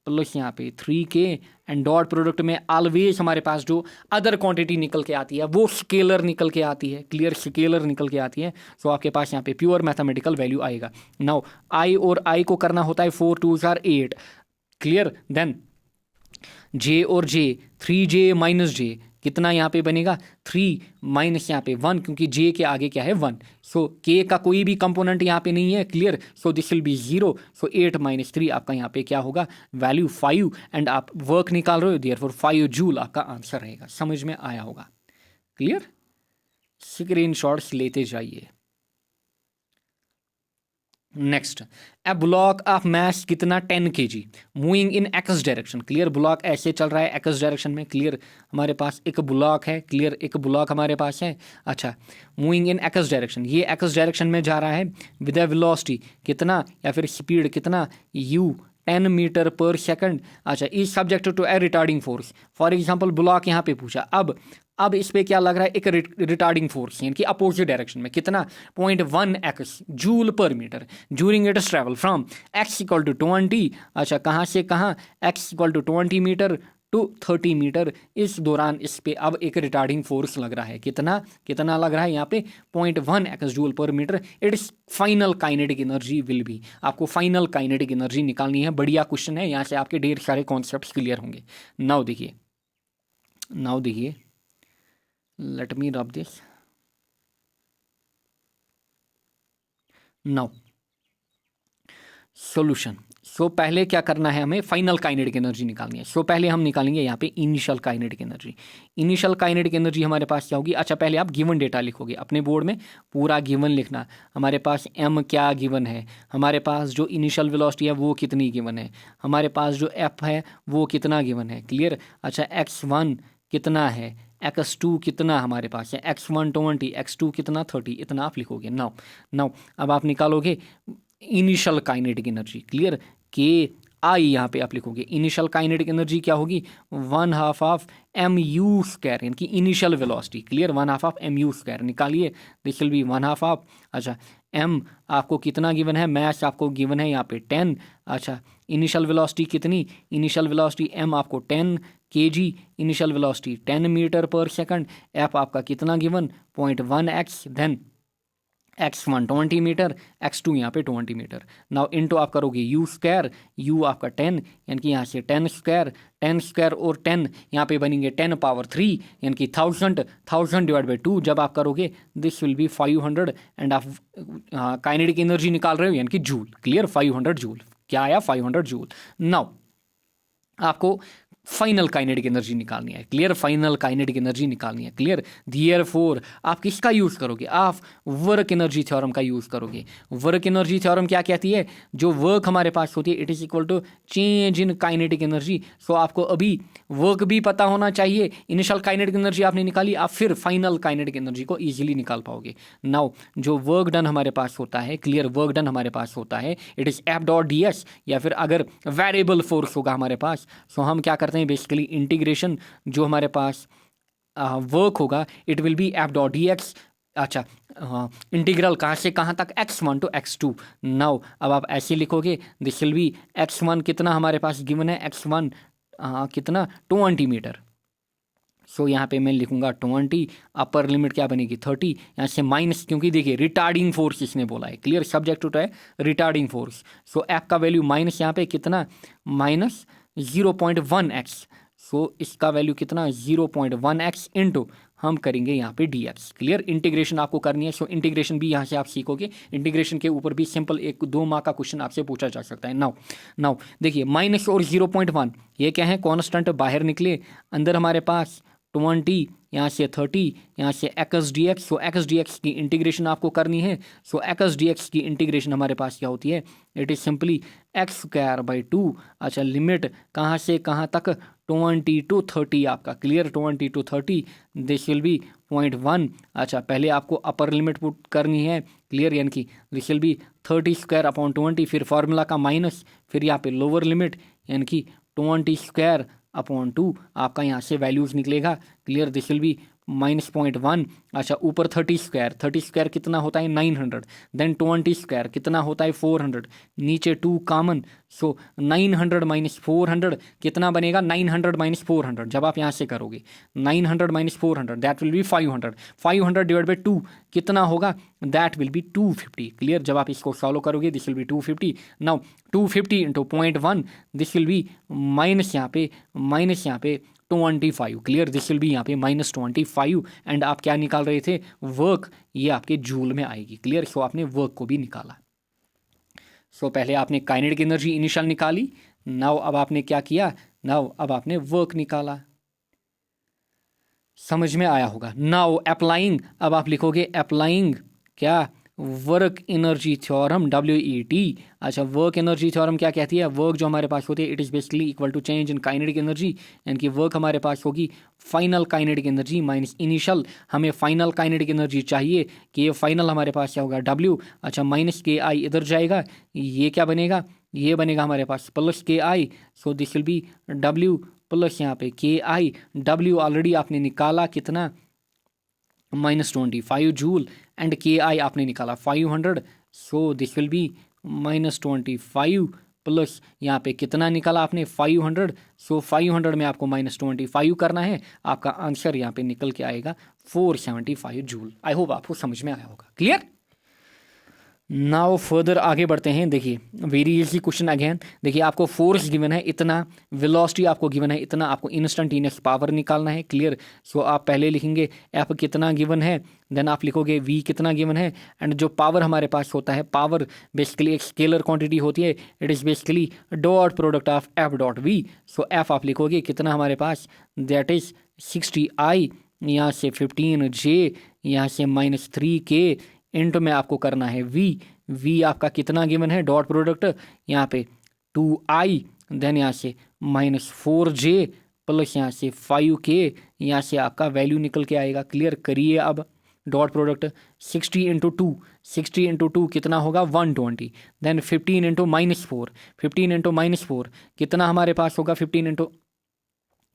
प्लस यहाँ पे 3k एंड डॉट प्रोडक्ट में ऑलवेज हमारे पास जो अदर क्वांटिटी निकल के आती है वो स्केलर निकल के आती है, क्लियर, स्केलर निकल के आती है। सो आपके पास यहाँ पे प्योर मैथमेटिकल वैल्यू आएगा। नाउ आई और आई को करना होता है 4 2s are 8, क्लियर। देन जे और जे, 3j माइनस जे, कितना यहाँ पे बनेगा 3 माइनस यहाँ पे 1, क्योंकि जे के आगे क्या है 1। सो के का कोई भी कंपोनेंट यहाँ पे नहीं है, clear. So this will B 0। So 8 minus 3 आपका यहाँ पे क्या होगा, वैल्यू 5, एंड आप वर्क निकाल रहे हो, देयरफॉर 5 जूल आपका आंसर रहेगा। समझ में आया होगा, क्लियर। स्क्रीनशॉट्स लेते जाइए। Next, A block of mass कितना 10 kg moving in x direction, clear. Block ऐसे चल रहा है एक्स डायरेक्शन में, क्लियर। हमारे पास एक ब्लॉक है, क्लियर, एक ब्लॉक हमारे पास है। अच्छा, मूविंग इन एक्स डायरेक्शन, ये एक्स डायरेक्शन में जा रहा है विद अ वेलोसिटी कितना, या फिर स्पीड कितना, u 10 मीटर पर सेकंड। अच्छा, is subject to a retarding force. For example block यहाँ पे पूछा, अब इस पे क्या लग रहा है, एक रिटार्डिंग फोर्स, यानी कि अपोजिट डायरेक्शन में कितना, 0.1x joule per metre during its travel from x equal to 20। अच्छा, कहाँ से कहाँ, x equal to 20 metre to 30 metre. इस दौरान इस पे अब एक रिटार्डिंग फोर्स लग रहा है, कितना लग रहा है यहाँ पे, 0.1x joule per metre. Its final kinetic energy will be, आपको फाइनल काइनेटिक एनर्जी निकालनी है। बढ़िया क्वेश्चन है, यहाँ से आपके ढेर सारे कॉन्सेप्ट क्लियर होंगे। नाउ देखिए, let me rub this now solution। सो पहले क्या करना है, हमें फाइनल काइनेटिक एनर्जी निकालनी है। सो पहले हम निकालेंगे यहाँ पे initial kinetic energy. Initial kinetic energy हमारे पास क्या होगी। अच्छा, पहले आप गिवन डेटा लिखोगे अपने बोर्ड में, पूरा गिवन लिखना। हमारे पास m क्या गिवन है, हमारे पास जो इनिशियल वेलोसिटी है वो कितनी गिवन है, हमारे पास जो f है वो कितना गिवन है, क्लियर। अच्छा, x1 कितना है, x2 कितना हमारे पास है, x1 20, x2 कितना 30, इतना आप लिखोगे। नाउ अब आप निकालोगे इनिशियल काइनेटिक एनर्जी, क्लियर। के आई यहाँ पे आप लिखोगे, इनिशियल काइनेटिक एनर्जी क्या होगी, 1/2 ऑफ mu स्क्वायर, यानी कि initial velocity, clear, 1/2 of mu square निकालिए, दिस विल बी 1/2 ऑफ। अच्छा, m आपको कितना गिवन है, मैथ आपको गिवन है यहाँ पे 10। अच्छा, इनिशियल वेलोसिटी कितनी, इनिशियल वेलोसिटी m आपको 10 kg, initial velocity 10 metre per second. f आपका कितना given, 0.1x, then x1 20 metre, x2 यहाँ पे 20 मीटर। नाउ इनटू आप करोगे u स्क्वायर, u आपका 10, यानी कि यहाँ से 10 स्क्वायर और 10 यहाँ पे बनेंगे 10 पावर 3, यानी कि 1000 डिवाइड बाई 2 जब आप करोगे दिस विल बी 500, एंड आप काइनेटिक एनर्जी निकाल रहे हो यानी कि जूल, क्लियर। 500 जूल, क्या आया, 500 जूल। नाउ आपको फाइनल काइनेटिक एनर्जी निकालनी है, क्लियर, फाइनल काइनेटिक एनर्जी निकालनी है, क्लियर। देयरफॉर आप किसका यूज़ करोगे, आप वर्क एनर्जी थ्योरम का यूज़ करोगे। वर्क एनर्जी थ्योरम क्या कहती है, जो वर्क हमारे पास होती है it is equal to change in kinetic energy. So आपको अभी वर्क भी पता होना चाहिए, इनिशियल काइनेटिक एनर्जी आपने निकाली, आप फिर फाइनल काइनेटिक एनर्जी को ईजिली निकाल पाओगे। नाउ जो वर्क डन हमारे पास होता है, क्लियर, वर्क डन हमारे पास होता है इट इज़ F.ds, या फिर अगर वेरिएबल फोर्स होगा हमारे पास, सो हम क्या करते हैं, बेसिकली इंटीग्रेशन जो हमारे पास वर्क होगा इट विल बी F.dx। अच्छा, इंटीग्रल कहाँ से कहाँ तक, x1 टू x2। नाउ अब आप ऐसे लिखोगे, दिस विल बी x1 कितना हमारे पास गिवन है, x1 कितना 20 मीटर। सो यहाँ पे मैं लिखूंगा 20, अपर लिमिट क्या बनेगी 30, यहाँ से माइनस, क्योंकि देखिए रिटार्डिंग फोर्स इसने बोला है, क्लियर, सब्जेक्ट टू है रिटार्डिंग फोर्स। सो f का वैल्यू माइनस यहाँ पे कितना, माइनस 0.1x। सो इसका वैल्यू कितना, 0.1x इंटू हम करेंगे यहाँ पे dx, क्लियर। इंटीग्रेशन आपको करनी है, सो इंटीग्रेशन भी यहाँ से आप सीखोगे। इंटीग्रेशन के ऊपर भी सिंपल 1-2 मार्क का क्वेश्चन आपसे पूछा जा सकता है। नाउ देखिए, माइनस और 0.1 ये क्या है, कॉन्स्टेंट बाहर निकले, अंदर हमारे पास 20, यहाँ से 30, यहाँ से एक्स डी एक्स। सो एक्स डी एक्स की इंटीग्रेशन आपको करनी है। सो एक्स डी एक्स की इंटीग्रेशन हमारे पास क्या होती है, it is simply x square by 2। अच्छा, लिमिट कहाँ से कहाँ तक, 20 to 30 आपका, clear, 20 to 30, this will B 0.1। अच्छा, पहले आपको अपर लिमिट पुट करनी है, क्लियर, यानी कि this will B 30 square upon 20, फिर फार्मूला का माइनस, फिर यहाँ पे लोअर लिमिट यानी कि 20 स्क्वायर अपॉन 2 आपका यहाँ से वैल्यूज़ निकलेगा, क्लियर, दिस विल बी -0.1। अच्छा, ऊपर 30 स्क्वायर कितना होता है 900, देन 20 स्क्वायर कितना होता है 400, नीचे 2 कॉमन, सो 900 - 400 कितना बनेगा 900 - 400। जब आप यहाँ से करोगे 900 - 400 that will B 500, 500 divide by 2 कितना होगा दैट विल बी 250। क्लियर, जब आप इसको सॉल्व करोगे this will B 250। Now 250 into 0.1 this will B minus यहाँ पे 25। क्लियर, दिस विल बी यहाँ पे -25। एंड आप क्या निकाल रहे थे वर्क, ये आपके जूल में आएगी। क्लियर, सो आपने वर्क को भी निकाला। सो पहले आपने काइनेटिक एनर्जी इनिशियल निकाली, नाउ अब आपने क्या किया, नाउ अब आपने वर्क निकाला। समझ में आया होगा। नाउ अप्लाइंग, अब आप लिखोगे अप्लाइंग क्या वर्क एनर्जी थ्योरम WET। अच्छा, वर्क एनर्जी थ्योरम क्या कहती है, वर्क जो हमारे पास होती है it is basically equal to change in kinetic energy, यानी कि वर्क हमारे पास होगी final kinetic energy minus initial. हमें फाइनल काइनेटिक एनर्जी चाहिए कि ये फाइनल हमारे पास क्या होगा W। अच्छा, माइनस KI इधर जाएगा, ये क्या बनेगा, ये बनेगा हमारे पास plus KI। So this will be W plus यहाँ पे KI। W ऑलरेडी आपने निकाला कितना -25 जूल, एंड KI आपने निकाला 500। सो दिस विल बी -25 प्लस यहाँ पे कितना निकाला आपने 500। सो 500 में आपको -25 करना है, आपका आंसर यहाँ पे निकल के आएगा 475 जूल। आई होप आपको समझ में आया होगा। क्लियर, नाउ फर्दर आगे बढ़ते हैं। देखिए वेरी इजी क्वेश्चन अगेन। देखिए आपको फोर्स गिवन है इतना, वेलोसिटी आपको गिवन है इतना, आपको इंस्टेंटेनियस पावर निकालना है। क्लियर, सो आप पहले लिखेंगे F कितना गिवन है, देन आप लिखोगे V कितना गिवन है, एंड जो पावर हमारे पास होता है, पावर बेसिकली एक स्केलर क्वांटिटी होती है, it is basically dot product of F dot V। So F आप लिखोगे कितना हमारे पास, दैट इज़ 60I, यहाँ से 15J, यहाँ से -3K, इंटू में आपको करना है V आपका कितना गिवन है डॉट प्रोडक्ट, यहाँ पे 2I, देन यहाँ से -4J प्लस यहाँ से 5K, यहाँ से आपका वैल्यू निकल के आएगा। क्लियर करिए अब डॉट प्रोडक्ट 60 इंटू टू कितना होगा 120, देन 15 इंटू -4 कितना हमारे पास होगा 15 इंटू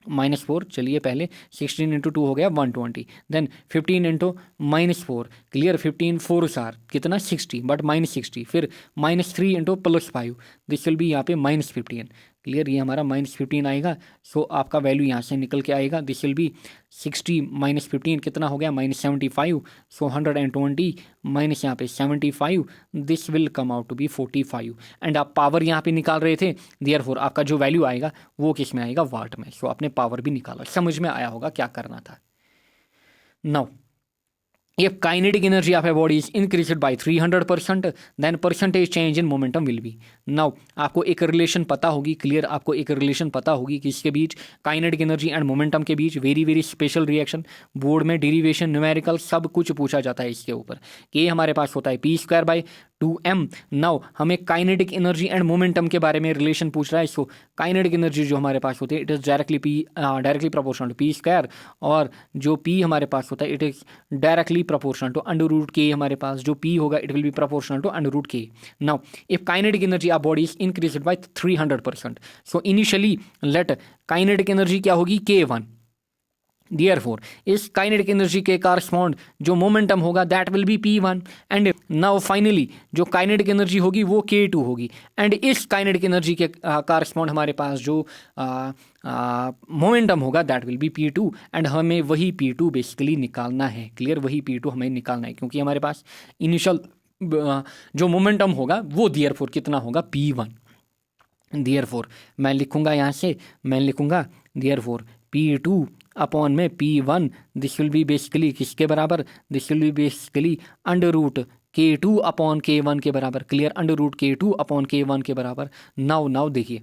-4। चलिए पहले 16 इंटू 2 हो गया 120, देन 15 इंटू -4। क्लियर, 15 4 सार कितना 60 बट -60, फिर -3 इंटू +5 दिस विल बी यहाँ पे -15। क्लियर, ये हमारा -15 आएगा। सो आपका वैल्यू यहाँ से निकल के आएगा, दिस विल बी 60 - 15 कितना हो गया -75। सो 120 माइनस यहाँ पे 75, this will come out to be 45। And आप पावर यहाँ पे निकाल रहे थे, देयरफॉर आपका जो वैल्यू आएगा वो किस में आएगा वाट में। सो आपने पावर भी निकाला, समझ में आया होगा क्या करना था। Now if kinetic energy of a body is increased by 300%, then percentage change in momentum will be। now आपको एक रिलेशन पता होगी, क्लियर, आपको एक रिलेशन पता होगी कि इसके बीच काइनेटिक एनर्जी एंड मोमेंटम के बीच very very special reaction, board में डेरिवेशन न्यूमेरिकल सब कुछ पूछा जाता है इसके ऊपर। कि हमारे पास होता है P²/2m। नाउ हमें काइनेटिक एनर्जी एंड मोमेंटम के बारे में रिलेशन पूछ रहा है। सो काइनेटिक एनर्जी जो हमारे पास होती है it is directly proportional to P², और जो P हमारे पास होता है it is directly proportional to √k। हमारे पास जो P होगा it will be proportional to √k। Now if kinetic energy of body is increased by 300%, so initially let kinetic energy क्या होगी K1। देयरफॉर इस काइनेटिक एनर्जी के कारस्पॉन्ड जो मोमेंटम होगा that will B P1, and now finally जो काइनेटिक एनर्जी होगी वो K2 होगी, एंड इस काइनेटिक एनर्जी के कारस्पॉन्ड हमारे पास जो मोमेंटम होगा that will B P2, and हमें वही P2 बेसिकली निकालना है। क्लियर, वही P2 हमें निकालना है, क्योंकि हमारे पास इनिशियल जो मोमेंटम होगा वो देयरफॉर कितना होगा P1। देयरफॉर मैं लिखूंगा यहाँ से, मैं लिखूंगा देयरफॉर P2 अपॉन में P1, this will be basically किसके बराबर, this will be basically √K2 upon K1 के बराबर। क्लियर, √K2 अपॉन K1 के बराबर। नाउ देखिए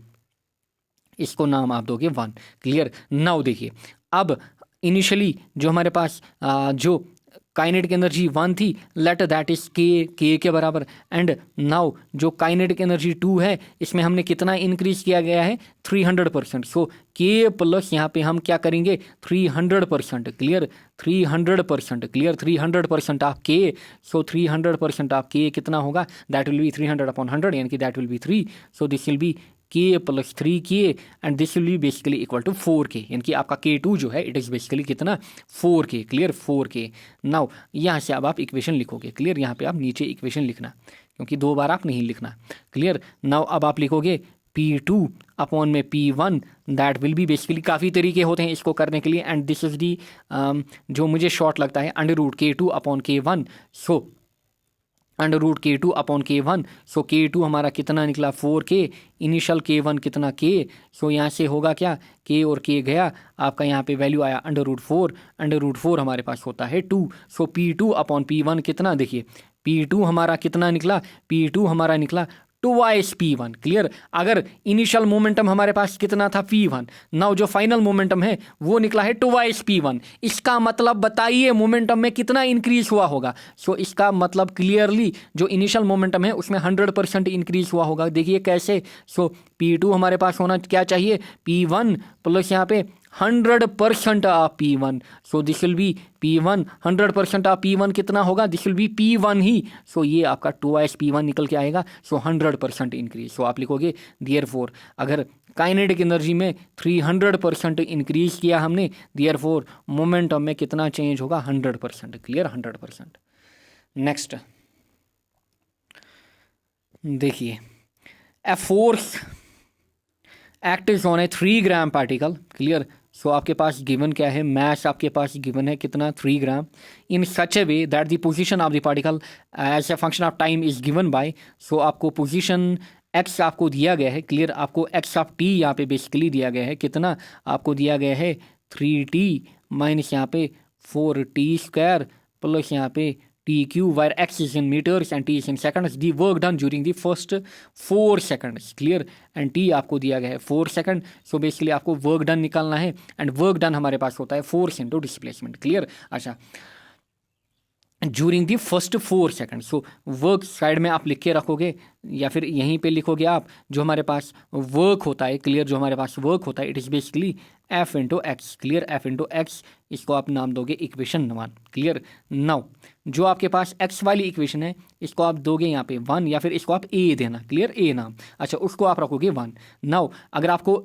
इसको नाम आप दोगे 1। क्लियर, नाउ देखिए अब इनिशियली जो हमारे पास जो काइनेटिक एनर्जी 1 थी, लेट दैट इज K के बराबर, एंड नाउ जो काइनेटिक एनर्जी 2 है इसमें हमने कितना इंक्रीज किया गया है 300%। सो K प्लस यहाँ पे हम क्या करेंगे 300%। Clear, 300%। Clear, 300% of K। So 300% of K कितना होगा दैट विल बी 300 अपॉन 100, यानी कि that will be 3। So this will be k plus 3k and this will be basically equal to 4k, यानी कि आपका k2 जो है इट इज़ बेसिकली कितना 4k, क्लियर 4k। नाउ यहाँ से अब आप इक्वेशन लिखोगे, क्लियर, यहाँ पे आप नीचे इक्वेशन लिखना क्योंकि 2 बार आप नहीं लिखना, क्लियर। नाउ अब आप लिखोगे P2 अपॉन में P1, that will be basically काफ़ी तरीके होते हैं इसको करने के लिए एंड दिस इज़ दी जो मुझे शॉर्ट लगता है under root K2 upon K1, so under root K2 upon K1, so K2 हमारा कितना निकला 4k, इनिशियल K1 कितना k, सो यहाँ से होगा क्या k और k गया, आपका यहाँ पे वैल्यू आया अंडर रूट 4 हमारे पास होता है 2, सो P2 अपॉन P1 कितना, देखिए P2 हमारा कितना निकला, P2 हमारा निकला 2y P1, क्लियर। अगर इनिशियल मोमेंटम हमारे पास कितना था P1, नाउ जो फाइनल मोमेंटम है वो निकला है 2y P1, इसका मतलब बताइए मोमेंटम में कितना इंक्रीज हुआ होगा। सो इसका मतलब क्लियरली जो इनिशियल मोमेंटम है उसमें 100% इंक्रीज हुआ होगा। देखिए कैसे, सो P2 हमारे पास होना क्या चाहिए P1 प्लस यहाँ पे 100% of P1, so this will B P1 100% of P1 कितना होगा, दिस विल बी P1 ही, सो ये आपका 2s P1 निकल के आएगा, सो 100% इंक्रीज। सो आप लिखोगे देयरफॉर अगर काइनेटिक एनर्जी में 300% इंक्रीज किया हमने, देयरफॉर मोमेंटम में कितना चेंज होगा 100%, क्लियर 100%। नेक्स्ट देखिए a force act on a 3 gram particle, clear. So आपके पास गिवन क्या है, मैस आपके पास गिवन है कितना 3 gram, in such a way that the position of the particle as a function of time is given by, so आपको पोजीशन x आपको दिया गया है, क्लियर, आपको x ऑफ t यहाँ पे बेसिकली दिया गया है कितना, आपको दिया गया है 3t माइनस यहाँ पे 4t² प्लस यहाँ पे TQ, where x is in meters and t is in seconds, the work done during the first 4 seconds, clear, and t आपको दिया गया है 4 सेकंड, सो बेसिकली आपको वर्क डन निकालना है एंड वर्क डन हमारे पास होता है फोर्स इनटू डिस्प्लेसमेंट, क्लियर। अच्छा, during the first 4 second, so work side में आप लिख के रखोगे या फिर यहीं पे लिखोगे आप, जो हमारे पास वर्क होता है, क्लियर, जो हमारे पास वर्क होता है it is basically F into x, clear, F into x, इसको आप नाम दोगे इक्वेशन 1, क्लियर। नाउ जो आपके पास x वाली इक्वेशन है इसको आप दोगे यहाँ पे 1 या फिर इसको आप a देना, क्लियर, a नाम, अच्छा उसको आप रखोगे 1। नाउ अगर आपको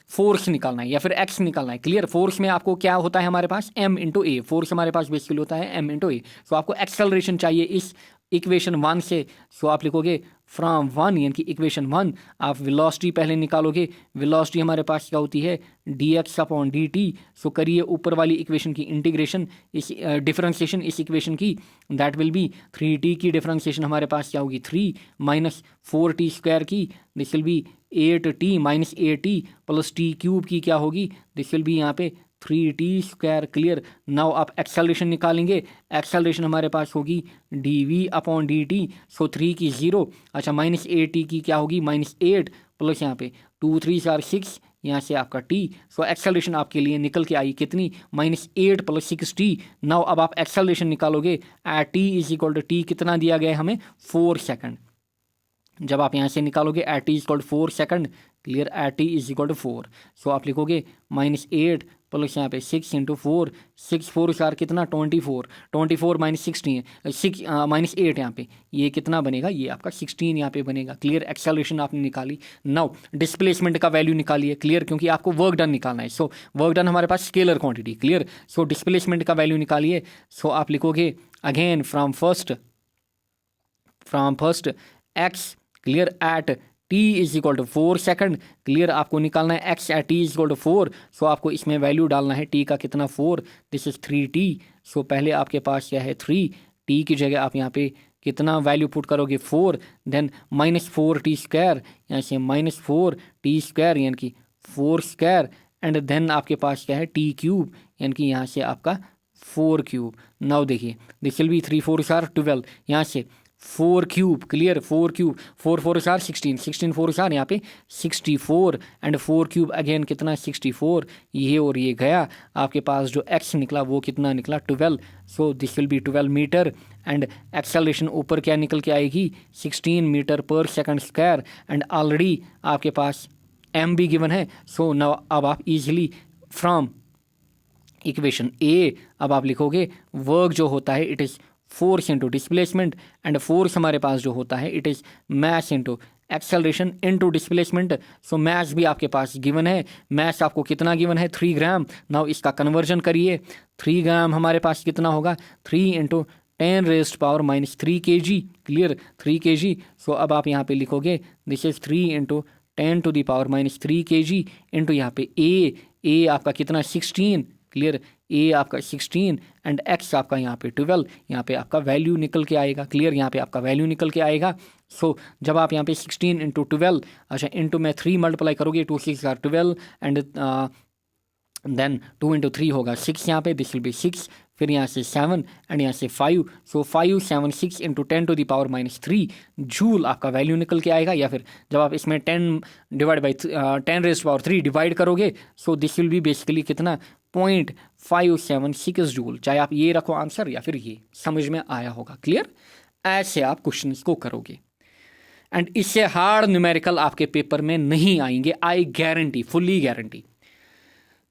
फोर्स निकालना है या फिर x निकालना है, क्लियर, फोर्स में आपको क्या होता है हमारे पास m इंटू ए, फोर्स हमारे पास बेसिकली होता है m इंटू ए, सो आपको एक्सेलरेशन चाहिए इस इक्वेशन 1 से, सो आप लिखोगे फ्रॉम 1 यानी कि इक्वेशन 1 आप वेलोसिटी पहले निकालोगे, वेलोसिटी हमारे पास क्या होती है dx अपॉन dt, सो करिए ऊपर वाली इक्वेशन की इंटीग्रेशन, इस डिफरेंशिएशन इस इक्वेशन की, दैट विल बी 3t की डिफरेंशिएशन हमारे पास क्या होगी 3 माइनस 4t² की, this will B 8t minus 8t plus t³ की क्या होगी, दिस विल बी यहाँ पे 3t², क्लियर। नाउ आप एक्सेलरेशन निकालेंगे, एक्सेलरेशन हमारे पास होगी dv अपॉन dt, सो 3 की 0, अच्छा माइनस 8t की क्या होगी -8 प्लस यहाँ पे 2 3 4 6, यहाँ से आपका t, सो एक्सेलरेशन आपके लिए निकल के आई कितनी -8 प्लस 6t। नाउ अब आप एक्सेलरेशन निकालोगे at t is equal to t कितना दिया गया है हमें 4 सेकंड, जब आप यहाँ से निकालोगे at t is equal to 4 second, clear, at t is equal to 4, so आप लिखोगे -8 प्लस यहाँ पे 6 इंटू 4, 6 4 4 कितना 24 माइनस 16 6 माइनस 8 यहाँ पे ये कितना बनेगा, ये आपका 16 यहाँ पे बनेगा, क्लियर। एक्सेलरेशन आपने निकाली। नाउ डिस्प्लेसमेंट का वैल्यू निकालिए, क्लियर, क्योंकि आपको वर्क डन निकालना है, सो वर्क डन हमारे पास scalar quantity, clear, so displacement का वैल्यू निकालिए, सो आप लिखोगे again from first x, clear, at t is equal to 4 second, clear, आपको निकालना है x at t is equal to 4, so आपको इसमें वैल्यू डालना है t का कितना 4, दिस इज 3t, सो पहले आपके पास क्या है 3, t की जगह आप यहाँ पे कितना वैल्यू पुट करोगे 4, देन -4t², यहाँ से -4t² यानी कि 4² एंड देन आपके पास क्या है t³ यानी कि यहाँ से आपका 4³। नाउ देखिए दिस विल बी 3 4 4 12, यहाँ से 4³, क्लियर, 4³ 4 4 4 16 16 4 4 यहाँ पे 64 एंड 4³ अगेन कितना 64, ये और ये गया, आपके पास जो x निकला वो कितना निकला 12, so this will be 12 metre and acceleration ऊपर क्या निकल के आएगी 16 metre per second square and already आपके पास m भी गिवन है, सो नाउ अब आप इजीली फ्रॉम इक्वेशन a अब आप लिखोगे वर्क जो होता है it is force into displacement and force हमारे पास जो होता है it is mass into acceleration into displacement. So mass भी आपके पास गिवन है, मैस आपको कितना गिवन है 3 ग्राम। नाउ इसका कन्वर्जन करिए, 3 ग्राम हमारे पास कितना होगा 3 इंटू 10⁻³ kg, क्लियर 3 kg। सो अब आप यहाँ पे लिखोगे this is 3 into 10⁻³ kg into यहाँ पे ए आपका कितना 16, क्लियर ए आपका 16 एंड एक्स आपका यहाँ पे 12, यहाँ पे आपका वैल्यू निकल के आएगा, क्लियर यहाँ पे आपका वैल्यू निकल के आएगा। सो जब आप यहाँ पे 16 इंटू 12, अच्छा इंटू में 3 मल्टीप्लाई करोगे 2 6 आर 12 एंड देन 2 इंटू 3 होगा 6, यहाँ पे दिस विल बी 6, फिर यहाँ से 7 एंड यहाँ से 5। सो 5 7 6 इंटू 10⁻³ जूल आपका वैल्यू निकल के आएगा। या फिर जब आप इसमें 10 डिवाइड बाई 10⁻³ डिवाइड करोगे so this will be basically कितना 0.576 जूल। चाहे आप ये रखो आंसर या फिर ये, समझ में आया होगा, क्लियर। ऐसे आप क्वेश्चन को करोगे एंड इससे हार्ड न्यूमेरिकल आपके पेपर में नहीं आएंगे, I guarantee, fully guarantee.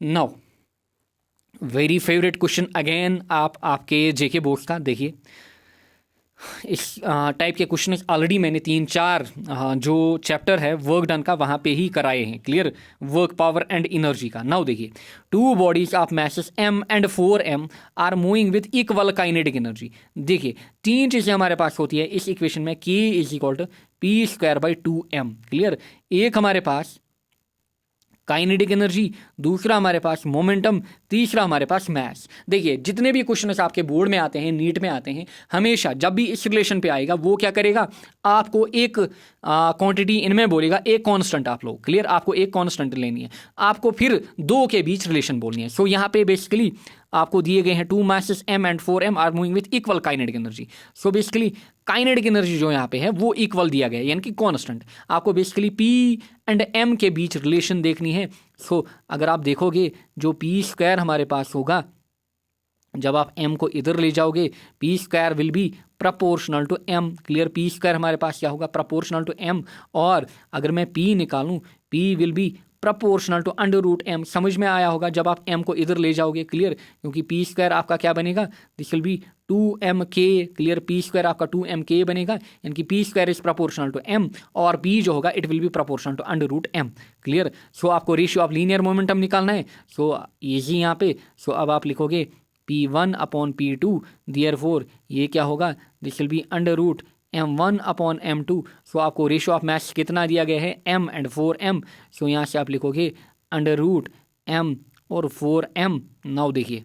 Now very favourite question again आपके जेके बोर्ड्स का, देखिए इस टाइप के क्वेश्चन ऑलरेडी मैंने 3-4 जो चैप्टर है वर्क डन का वहाँ पे ही कराए हैं, clear, work power and energy का। नाउ देखिए 2 bodies of masses m and 4m are moving with equal kinetic energy. देखिए 3 चीज़ें हमारे पास होती है इस इक्वेशन में, k = p²/2m, क्लियर। एक हमारे पास काइनेटिक एनर्जी, दूसरा हमारे पास मोमेंटम, तीसरा हमारे पास मैस। देखिए जितने भी क्वेश्चन आपके बोर्ड में आते हैं, नीट में आते हैं, हमेशा जब भी इस रिलेशन पे आएगा वो क्या करेगा, आपको एक क्वांटिटी इनमें बोलेगा, एक कांस्टेंट आप लोग, क्लियर, आपको एक कांस्टेंट लेनी है, आपको फिर 2 के बीच रिलेशन बोलनी है। सो यहाँ पे बेसिकली आपको दिए गए हैं 2 masses m and 4m are moving with equal kinetic energy. So basically kinetic energy जो यहाँ पे है वो इक्वल दिया गया है, यानी कि कांस्टेंट। आपको बेसिकली p एंड m के बीच रिलेशन देखनी है। सो अगर आप देखोगे जो p² हमारे पास होगा, जब आप m को इधर ले जाओगे p² will be proportional to m, clear, p² हमारे पास क्या होगा प्रपोर्शनल टू m। और अगर मैं p निकालूं p will be proportional to √m, समझ में आया होगा जब आप m को इधर ले जाओगे, क्लियर, क्योंकि p² आपका क्या बनेगा this will B 2mk, clear, p² आपका 2mk बनेगा, यानी कि p² is proportional to m और p जो होगा it will be proportional to √m, clear. So आपको रेशियो ऑफ लीनियर मोमेंटम निकालना है, सो इजी यहाँ पे। सो अब आप लिखोगे p1/p2, देयरफॉर ये क्या होगा दिस विल बी √m1/m2। सो आपको रेशियो ऑफ मैस कितना दिया गया है m एंड 4m। सो यहाँ से आप लिखोगे √m और 4m। नाउ देखिए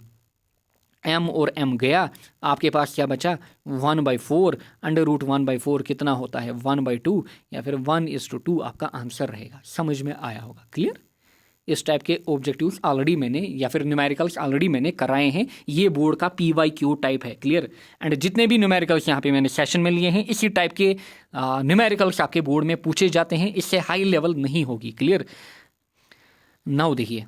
m और m गया, आपके पास क्या बचा 1/4, √1/4 कितना होता है 1/2, या फिर 1:2 आपका आंसर रहेगा। समझ में आया होगा, क्लियर। इस टाइप के ऑब्जेक्टिव्स ऑलरेडी मैंने या फिर न्यूमेरिकल्स ऑलरेडी मैंने कराए हैं, ये बोर्ड का PYQ टाइप है, क्लियर। एंड जितने भी न्यूमेरिकल्स यहाँ पे मैंने सेशन में लिए हैं इसी टाइप के न्यूमेरिकल्स आपके बोर्ड में पूछे जाते हैं, इससे हाई लेवल नहीं होगी, क्लियर। नाउ देखिए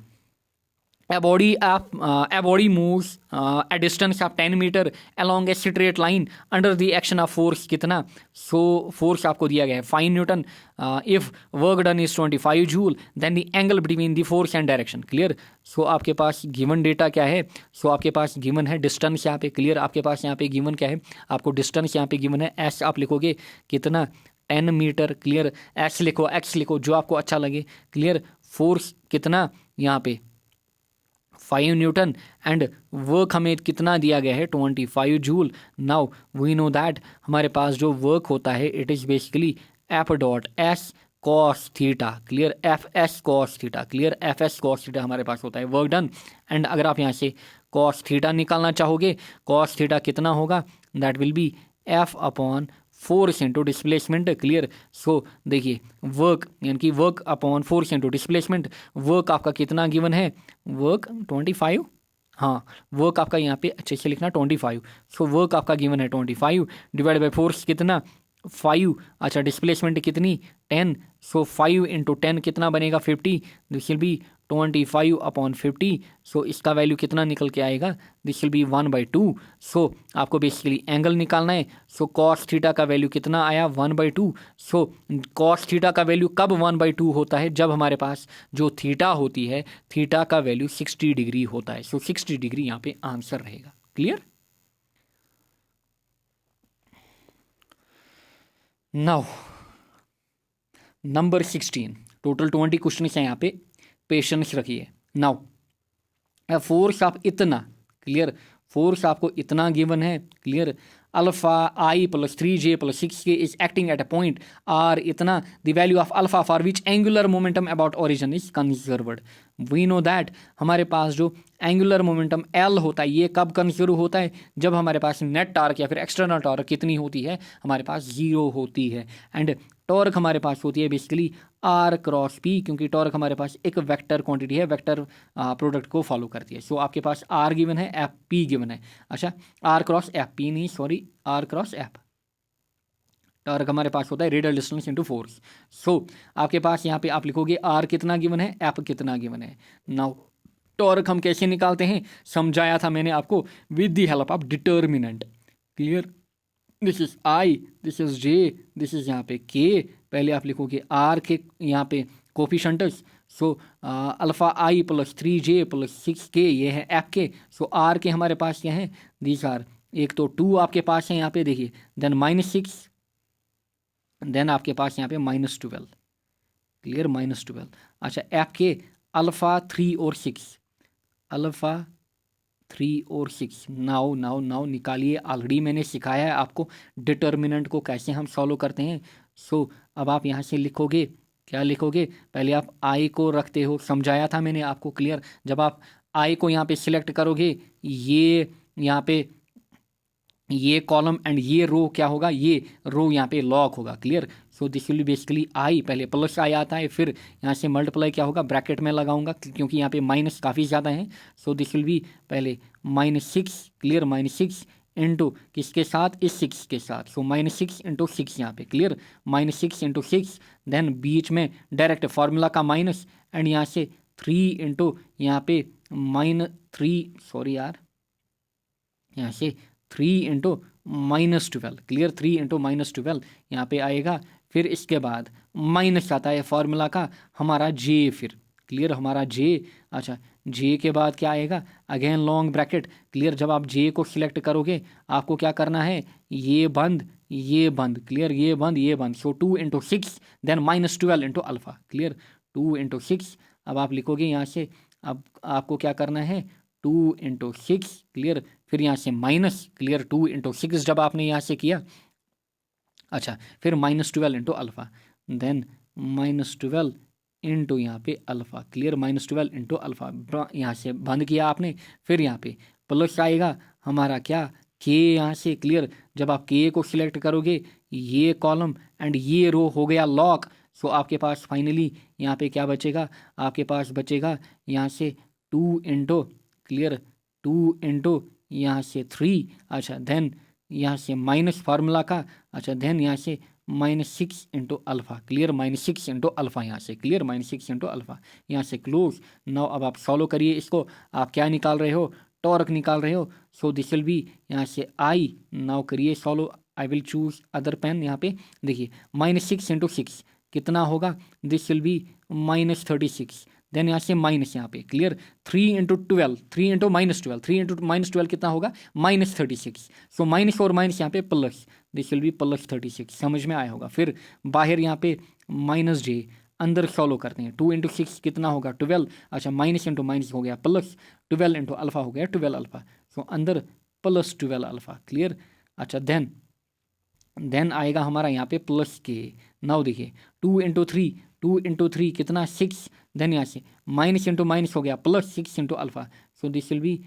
a body moves a distance of 10 meter along a straight line under the action of force कितना, so force आपको दिया गया है 5 Newton, if work done is 25 joule then the angle between the force and direction, clear। so आपके पास गिवन डेटा क्या है, so आपके पास गिवन है डिस्टेंस यहाँ पे, क्लियर, आपके पास यहाँ पे गिवन क्या है, आपको डिस्टेंस यहाँ पे गिवन है s, आप लिखोगे कितना 10 मीटर, क्लियर, s लिखो x लिखो जो आपको अच्छा लगे, क्लियर। फोर्स कितना यहाँ पे 5 न्यूटन एंड वर्क हमें कितना दिया गया है 25 joule. Now we know that हमारे पास जो वर्क होता है it is basically F.S cos theta, clear, FS cos theta, clear, FS cos theta हमारे पास होता है वर्क डन। एंड अगर आप यहाँ से cos थीटा निकालना चाहोगे, cos थीटा कितना होगा that will be F/4 into displacement, clear. So देखिए वर्क यानी कि work upon force into displacement, work आपका कितना गिवन है, वर्क 25, हाँ वर्क आपका यहाँ पे अच्छे से लिखना 25। सो वर्क आपका गिवन है 25 डिवाइड बाई फोर्स कितना 5, अच्छा डिस्प्लेसमेंट कितनी 10, सो 5 इंटू 10 कितना बनेगा 50, दिस विल बी 25/50। सो इसका वैल्यू कितना निकल के आएगा दिस विल बी 1/2। सो आपको बेसिकली एंगल निकालना है, सो कॉस थीटा का वैल्यू कितना आया 1/2। सो कॉस थीटा का वैल्यू कब 1/2 होता है, जब हमारे पास जो थीटा होती है थीटा का वैल्यू 60 डिग्री होता है। सो 60 डिग्री यहाँ पे आंसर रहेगा, clear. Now number 16, total 20 question हैं यहाँ पे, पेशेंस रखिए। नाउ फोर्स ऑफ इतना, क्लियर, फोर्स आपको इतना गिवन है, clear, alpha i plus 3j plus 6k is acting at a point r इतना, the value of alpha for which angular momentum about origin is conserved. We know that हमारे पास जो एंगुलर मोमेंटम एल होता है ये कब कंजर्व होता है, जब हमारे पास नेट टॉर्क या फिर एक्सटर्नल टॉर्क कितनी होती है, हमारे पास 0 होती है। एंड टॉर्क हमारे पास होती है बेसिकली आर क्रॉस पी, क्योंकि टॉर्क हमारे पास एक वेक्टर क्वांटिटी है, वेक्टर प्रोडक्ट को फॉलो करती है। सो आपके पास आर गिवन है, एफ पी गिवन है। अच्छा, आर क्रॉस एफ पी नहीं, sorry, r cross F, torque हमारे पास होता है radial distance into force. So आपके पास यहाँ पे आप लिखोगे आर कितना गिवन है, एफ कितना गिवन है। नाउ टॉर्क हम कैसे निकालते हैं, समझाया था मैंने आपको, with the help of determinant. Clear, this is I, this is J, this is यहाँ पे के। पहले आप लिखोगे आर के यहाँ पे coefficients, so alpha i plus 3j plus 6k, ये है एफ के। सो आर के हमारे पास क्या है, दीज आर, एक तो 2 आपके पास है यहाँ पे देखिए, देन -6, देन आपके पास यहाँ पे -12, क्लियर, -12। अच्छा, एफ के अल्फा 3 और 6, अल्फा 3 और 6, नाउ नाउ नाउ निकालिए। ऑलरेडी मैंने सिखाया है आपको डिटर्मिनेंट को कैसे हम सॉल्व करते हैं। सो अब आप यहाँ से लिखोगे, क्या लिखोगे, पहले आप आई को रखते हो, समझाया था मैंने आपको, क्लियर। जब आप आई को यहाँ पे सिलेक्ट करोगे, ये यहाँ पे ये कॉलम एंड ये रो क्या होगा, ये रो यहाँ पे लॉक होगा, clear. So this will basically I, पहले प्लस आई आता है, फिर यहाँ से मल्टीप्लाई क्या होगा, ब्रैकेट में लगाऊंगा क्योंकि यहाँ पे माइनस काफ़ी ज़्यादा है। सो दिस विल बी पहले -6, क्लियर, -6 इंटू किसके साथ, इस 6 के साथ। सो -6 इंटू 6 यहाँ पे, क्लियर, -6 इंटू 6, देन बीच में डायरेक्ट फार्मूला का माइनस, एंड यहाँ से 3 इंटू यहाँ पे -3, सॉरी यार, यहाँ से 3 इंटू -12, क्लियर, 3 इंटू -12 यहाँ पे आएगा। फिर इसके बाद माइनस आता है फार्मूला का हमारा जे, फिर क्लियर, हमारा जे। अच्छा, जे के बाद क्या आएगा, अगेन लॉन्ग ब्रैकेट, क्लियर। जब आप जे को सिलेक्ट करोगे आपको क्या करना है, ये बंद, ये बंद, क्लियर, ये बंद, ये बंद। So 2 into 6, then -12 into alpha, clear, 2 into 6। अब आप लिखोगे यहाँ से, अब आपको क्या करना है, 2 इंटू 6, क्लियर, फिर यहाँ से माइनस, क्लियर, 2 इंटू 6 जब आपने यहाँ से किया, अच्छा, फिर -12 इंटू अल्फा, देन -12 इंटू यहाँ पे अल्फा, क्लियर, -12 इंटू अल्फा, यहाँ से बंद किया आपने। फिर यहाँ पे प्लस आएगा हमारा क्या, के, यहाँ से, क्लियर। जब आप के को सिलेक्ट करोगे, ये कॉलम एंड ये रो हो गया लॉक। सो आपके पास फाइनली यहाँ पे क्या बचेगा, आपके पास बचेगा यहाँ से 2 इंटू, क्लियर, 2 इंटू यहाँ से 3, अच्छा, देन यहाँ से माइनस फार्मूला का, अच्छा, देन यहाँ से -6 into alpha, clear, -6 into alpha यहाँ से, क्लियर, -6 इंटू अल्फा यहाँ से क्लोज। नाउ अब आप सॉल्व करिए इसको, आप क्या निकाल रहे हो, टॉर्क निकाल रहे हो। सो दिस विल बी यहाँ से आई, नाउ करिए solve, I will choose other pen. यहाँ पे देखिए -6 इंटू 6 कितना होगा, दिस विल बी -36, देन यहाँ से माइनस, यहाँ पे क्लियर, 3 इंटू 12, 3 इंटू -12, 3 इंटू -12 कितना होगा, -36। सो माइनस और माइनस यहाँ पे प्लस, दिस विल बी +36, समझ में आया होगा। फिर बाहर यहाँ पे -j, अंदर सॉल्व करते हैं, 2 इंटू 6 कितना होगा, 12, अच्छा, माइनस इंटू माइनस हो गया प्लस, 12 इंटू अल्फा हो गया 12 अल्फा, सो अंदर +12 अल्फा, क्लियर। अच्छा, देन आएगा हमारा यहाँ पे प्लस के। नाउ देखिए 2 इंटू 3, 2 इंटू 3 कितना, 6, देन यहाँ से माइनस इंटू माइनस हो गया +6 into alpha, so this will B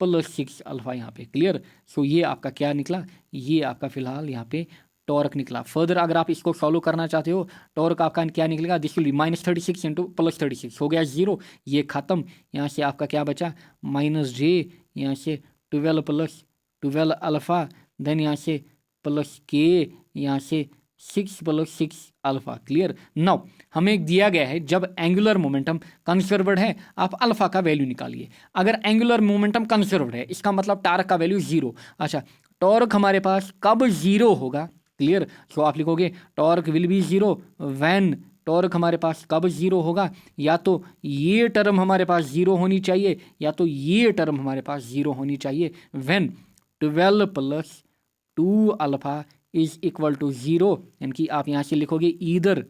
+6 alpha यहाँ पे, क्लियर। सो ये आपका क्या निकला, ये आपका फिलहाल यहाँ पे टॉर्क निकला। फर्दर अगर आप इसको सॉल्व करना चाहते हो, टॉर्क आपका क्या निकलेगा, दिस विल बी -36 इंटू +36 हो गया 0, ये खत्म। यहाँ से आपका क्या बचा, -j, यहाँ से 12 + 12 अल्फा, देन यहाँ से प्लस के, यहाँ से 6 + 6 अल्फा, क्लियर। नाउ हमें दिया गया है जब एंगुलर मोमेंटम कंजर्व्ड है, आप अल्फा का वैल्यू निकालिए। अगर एंगुलर मोमेंटम कंजर्व्ड है इसका मतलब टॉर्क का वैल्यू 0। अच्छा, टॉर्क हमारे पास कब 0 होगा, क्लियर। सो आप लिखोगे torque will be 0 when, torque हमारे पास कब 0 होगा, या तो ये टर्म हमारे पास 0 होनी चाहिए, या तो ये टर्म हमारे पास 0 होनी चाहिए, when 12 + 2 alpha is equal to 0, यानी कि आप यहाँ से लिखोगे either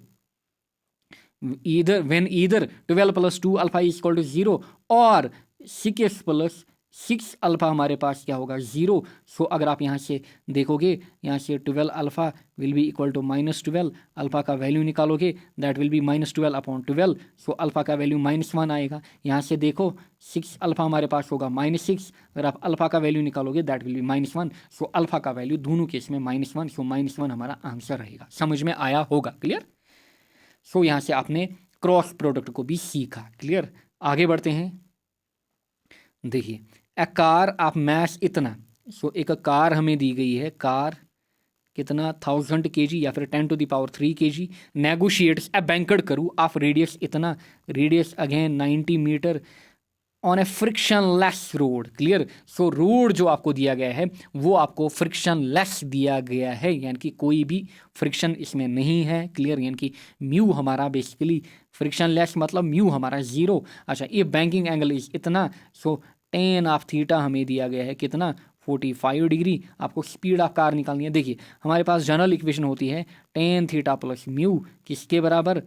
either when either 12 plus 2 alpha is equal to 0 और 6 प्लस 6 अल्फा हमारे पास क्या होगा 0। सो अगर आप यहाँ से देखोगे, यहाँ से 12 alpha will be equal to -12, alpha का वैल्यू निकालोगे that will be -12 upon 12। So alpha का वैल्यू -1 आएगा। यहाँ से देखो 6 अल्फा हमारे पास होगा -6, अगर आप अल्फा का वैल्यू निकालोगे that will B -1। So alpha का वैल्यू दोनों केस में -1, सो -1 हमारा आंसर रहेगा। समझ में आया होगा, क्लियर। सो यहाँ से आपने क्रॉस प्रोडक्ट को भी सीखा, क्लियर। आगे बढ़ते हैं। देखिए ए कार ऑफ मैस इतना, सो एक कार हमें दी गई है, कार कितना 1000 kg या फिर 10⁻³ kg, negotiates a banked curve of radius इतना, radius again 90 metre on a frictionless road, clear. So road जो आपको दिया गया है वो आपको फ्रिक्शन लेस दिया गया है, यानी कि कोई भी फ्रिक्शन इसमें नहीं है, क्लियर। यानी कि म्यू हमारा बेसिकली फ्रिक्शन लेस मतलब म्यू हमारा 0। अच्छा, ये बैंकिंग एंगल इज इतना, सो tan ऑफ थीटा हमें दिया गया है कितना 45 डिग्री। आपको स्पीड ऑफ कार निकालनी है। देखिए हमारे पास जनरल इक्वेशन होती है tan थीटा प्लस म्यू किसके बराबर,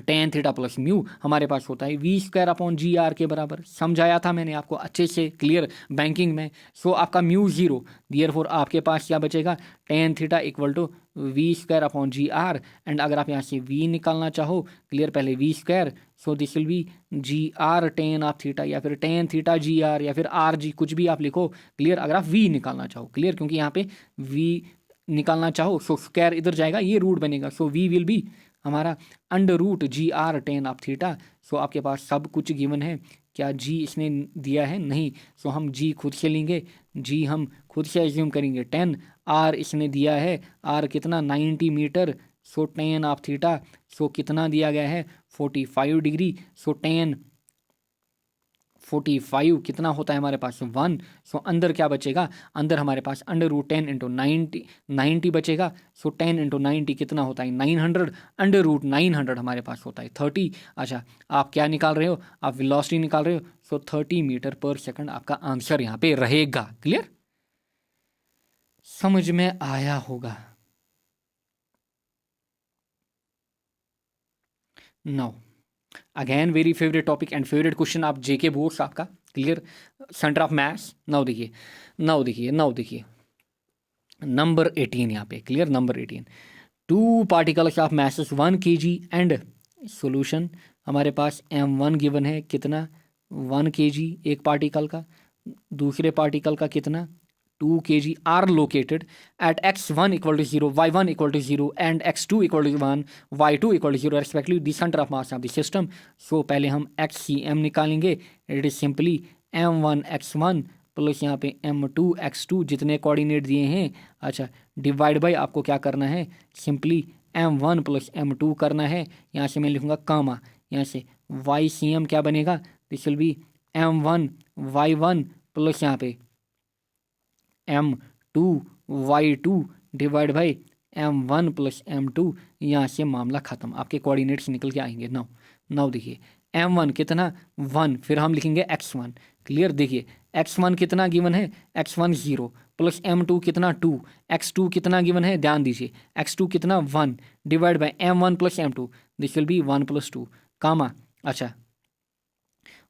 tan थीटा प्लस म्यू हमारे पास होता है v² अपॉन GR के बराबर। समझाया था मैंने आपको अच्छे से, क्लियर, बैंकिंग में। सो आपका म्यू 0, देयरफॉर आपके पास क्या बचेगा tan theta equal to v² upon GR। And अगर आप यहाँ से v निकालना चाहो, क्लियर, पहले v², so this will B GR tan of theta या फिर tan थीटा GR या फिर RG, कुछ भी आप लिखो, क्लियर, अगर आप v निकालना चाहो, क्लियर, क्योंकि यहाँ पे v निकालना चाहो सो स्क्वायर इधर जाएगा, ये रूट बनेगा। सो v विल बी हमारा √GR tan ऑफ थीटा। सो आपके पास सब कुछ गिवन है, क्या जी इसने दिया है, नहीं। सो हम जी खुद से लेंगे, जी हम खुद से एज्यूम करेंगे 10, आर इसने दिया है, आर कितना 90 metre, so tan of theta, so कितना दिया गया है 45 डिग्री। सो tan 45 कितना होता है हमारे पास 1। सो अंदर क्या बचेगा, अंदर हमारे पास √10 इंटू 90 बचेगा। सो 10 इंटू 90 कितना होता है 900, √900 हमारे पास होता है 30। अच्छा, आप क्या निकाल रहे हो, आप वेलोसिटी निकाल रहे हो। सो 30 मीटर पर सेकंड आपका आंसर यहाँ पे रहेगा, क्लियर, समझ में आया होगा। Now again very favourite topic and favourite question आप जेके बोर्ड्स आपका, clear, centre of maths. Now देखिए नंबर 18 यहाँ पे, clear, number 18, 2 particles of masses 1 kg and solution हमारे पास m1 गिवन है कितना 1 kg एक पार्टिकल का, दूसरे पार्टिकल का कितना 2 kg are located at x1 equal to 0, y1 equal to 0 and x2 equal to 1, y2 equal to 0 respectively the centre of mass of the system. So पहले हम XCM निकालेंगे, it is simply m1 x1 plus यहाँ पे m2 x2 जितने कोऑर्डिनेट दिए हैं। अच्छा, डिवाइड बाय आपको क्या करना है, सिंपली m1 प्लस m2 करना है। यहाँ से मैं लिखूँगा कामा, यहाँ से YCM क्या बनेगा, this will B m1 y1 plus यहाँ पे m2 y2 divide by m1 plus m2। यहाँ से मामला ख़त्म, आपके कोऑर्डिनेट्स निकल के आएंगे। नाउ देखिए m1 कितना 1, फिर हम लिखेंगे x1, क्लियर। देखिए x1 कितना गिवन है, x1 0 प्लस m2 कितना 2, x2 कितना गिवन है, ध्यान दीजिए x2 कितना 1 divide by m1 plus m2, this will B 1 plus 2 कामा। अच्छा,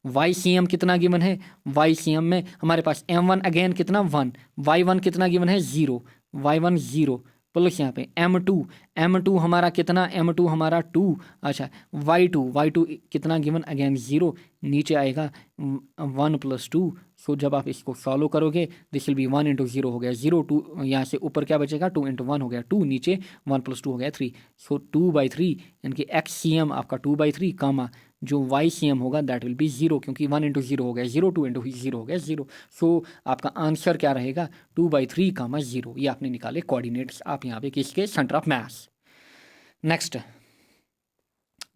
YCM कितना गिवन है, YCM में हमारे पास m1 अगेन कितना 1, y1 कितना गिवन है 0, y1 0 प्लस यहाँ पे m2 हमारा कितना, m2 हमारा 2। अच्छा, y2 कितना गिवन अगेन 0, नीचे आएगा 1 प्लस 2। सो जब आप इसको सॉल्व करोगे दिस विल बी 1 इंटू 0 हो गया 0, 2 यहाँ से ऊपर क्या बचेगा 2 इंटू 1 हो गया 2, नीचे 1 प्लस 2 हो गया 3। सो 2/3 यानी कि XCM आपका 2/3 कामा जो YCM होगा दैट विल बी 0, क्योंकि 1 इंटू 0 हो गया 0, 2 इंटू 0 हो गया 0। सो आपका आंसर क्या रहेगा 2/3 कामा 0। ये आपने निकाले कोऑर्डिनेट्स आप यहाँ पे किसके, सेंटर ऑफ मास। नेक्स्ट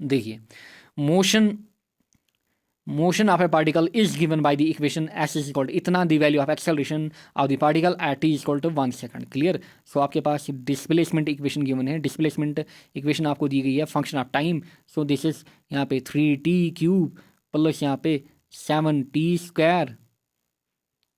देखिए motion of a particle is given by the equation s is equal to इतना the value of acceleration of the particle at t is equal to 1 second, clear. So आपके पास डिस्प्लेसमेंट इक्वेशन गिवन है, डिस्प्लेसमेंट इक्वेशन आपको दी गई है function of time. So this is यहाँ पे 3t³ प्लस यहाँ पे 7t²,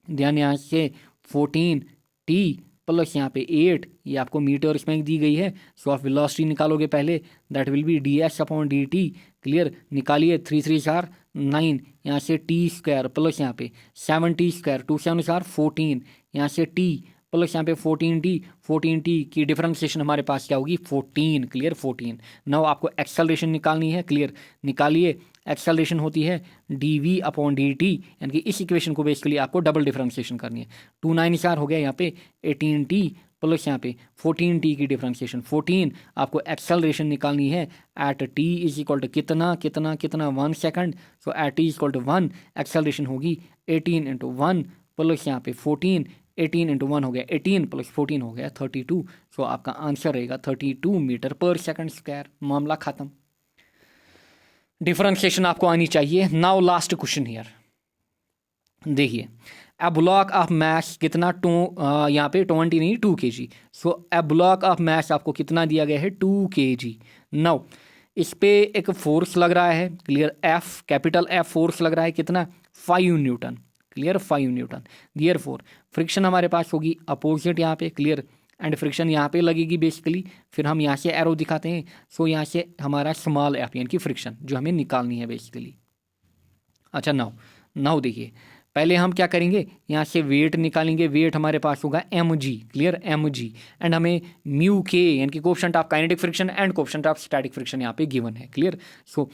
ध्यान यहाँ से 14t प्लस यहाँ पे 8, ये आपको मीटर्स में दी गई है। सो आप वेलोसिटी निकालोगे पहले, that will B ds/dt। Clear, निकालिए, 3 3 4 9, यहाँ से t² प्लस यहाँ पे 7t², 2 7 4 14, यहाँ से t प्लस यहाँ पे 14t की डिफरेंशिएशन हमारे पास क्या होगी 14। क्लियर, 14। नाउ आपको एक्सेलरेशन निकालनी है। क्लियर, निकालिए, एक्सेलरेशन होती है dv/dt, यानी कि इस इक्वेशन को बेसिकली आपको डबल डिफरेंशिएशन करनी है। 2 9 4 हो गया यहाँ पे 18t प्लस यहाँ पे 14t की डिफरेंशिएशन 14। आपको एक्सेलरेशन निकालनी है at t is equal to कितना कितना कितना 1 second. So at t is equal to 1, acceleration होगी 18 × 1 प्लस यहाँ पे 14, 18 × 1 हो गया 18 प्लस 14 हो गया 32। सो आपका आंसर रहेगा 32 मीटर पर सेकंड स्क्वायर। मामला खत्म। डिफरेंशिएशन आपको आनी चाहिए। नाउ लास्ट क्वेश्चन हियर, देखिए, ए ब्लॉक ऑफ मैस कितना यहाँ पे 20 नहीं 2 kg। So A block of mass आपको कितना दिया गया है 2 kg। नाउ इस पे एक फोर्स लग रहा है। Clear, F, capital F force लग रहा है कितना 5 newton. Clear, 5 Newton. Therefore friction हमारे पास होगी अपोजिट यहाँ पे। क्लियर, एंड फ्रिक्शन यहाँ पे लगेगी बेसिकली। फिर हम यहाँ से एरो दिखाते हैं। सो यहाँ से हमारा स्मॉल एफ यानी कि फ्रिक्शन जो हमें निकालनी है बेसिकली। अच्छा, नाउ देखिए, पहले हम क्या करेंगे, यहाँ से वेट निकालेंगे। वेट हमारे पास होगा mg। क्लियर, mg, एंड हमें म्यू के यानी कि coefficient of kinetic friction and coefficient of static friction यहाँ पे गिवन है। Clear, so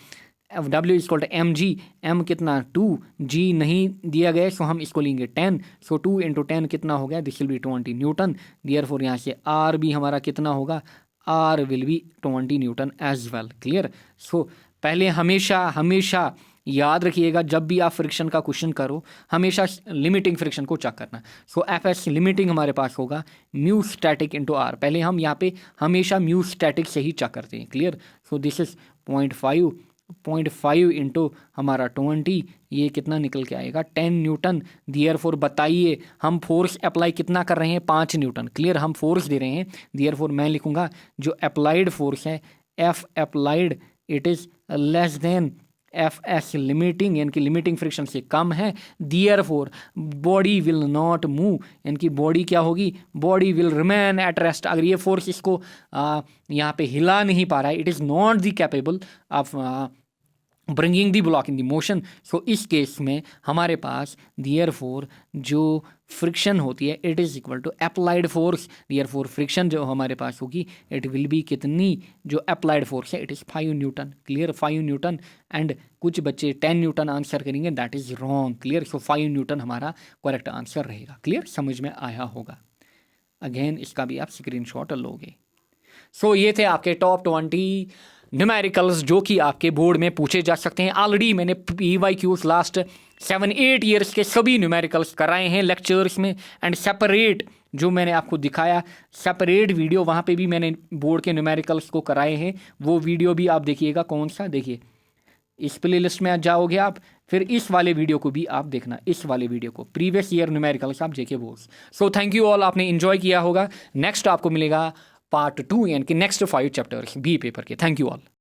W is equal to mg, m कितना 2, g नहीं दिया गया, सो हम इसको लेंगे 10। सो 2 × 10 कितना हो गया, this will be 20 newton. Therefore यहाँ से r भी हमारा कितना होगा, r will be 20 newton as well. Clear, so पहले हमेशा याद रखिएगा, जब भी आप फ्रिक्शन का क्वेश्चन करो हमेशा लिमिटिंग फ्रिक्शन को चेक करना। सो FS लिमिटिंग हमारे पास होगा म्यू स्टैटिक × r। पहले हम यहाँ पे हमेशा म्यू स्टैटिक से ही चेक करते हैं। Clear, so this is 0.5 into हमारा 20, ये कितना निकल के आएगा 10 न्यूटन। देयरफॉर बताइए हम फोर्स अप्लाई कितना कर रहे हैं 5 न्यूटन। क्लियर, हम फोर्स दे रहे हैं। देयरफॉर मैं लिखूंगा जो अप्लाइड फोर्स है F applied it is less than FS limiting, यानी कि लिमिटिंग फ्रिक्शन से कम है। Therefore body will not move, यानी कि बॉडी क्या होगी, body will remain at rest. अगर ये फोर्स इसको यहाँ पे हिला नहीं पा रहा है, it is not the capable of bringing the block in the motion. So इस केस में हमारे पास देयरफॉर जो फ्रिक्शन होती है it is equal to applied force. Therefore friction जो हमारे पास होगी इट विल बी कितनी, जो अप्लाइड फोर्स है it is 5 newton. Clear, 5 newton. And कुछ बच्चे 10 न्यूटन आंसर करेंगे, that is wrong. Clear, so 5 newton हमारा करेक्ट आंसर रहेगा। क्लियर, समझ में आया होगा। अगेन इसका भी आप स्क्रीनशॉट लोगे। सो ये थे आपके टॉप 20 न्यूमेरिकल्स जो कि आपके बोर्ड में पूछे जा सकते हैं। ऑलरेडी मैंने PYQs लास्ट 7-8 ईयर्स के सभी न्यूमेरिकल्स कराए हैं लेक्चर्स में, एंड सेपरेट जो मैंने आपको दिखाया सेपरेट वीडियो वहाँ पे भी मैंने बोर्ड के न्यूमेरिकल्स को कराए हैं। वो वीडियो भी आप देखिएगा। कौन सा, देखिए इस प्ले लिस्ट में जाओगे आप, फिर इस वाले वीडियो को भी आप देखना, इस वाले वीडियो को, प्रीवियस ईयर न्यूमेरिकल्स आप JK boards. So thank you all, आपने इन्जॉय किया होगा। नेक्स्ट आपको मिलेगा पार्ट 2 यानी कि नेक्स्ट 5 चैप्टर्स B पेपर के। Thank you all.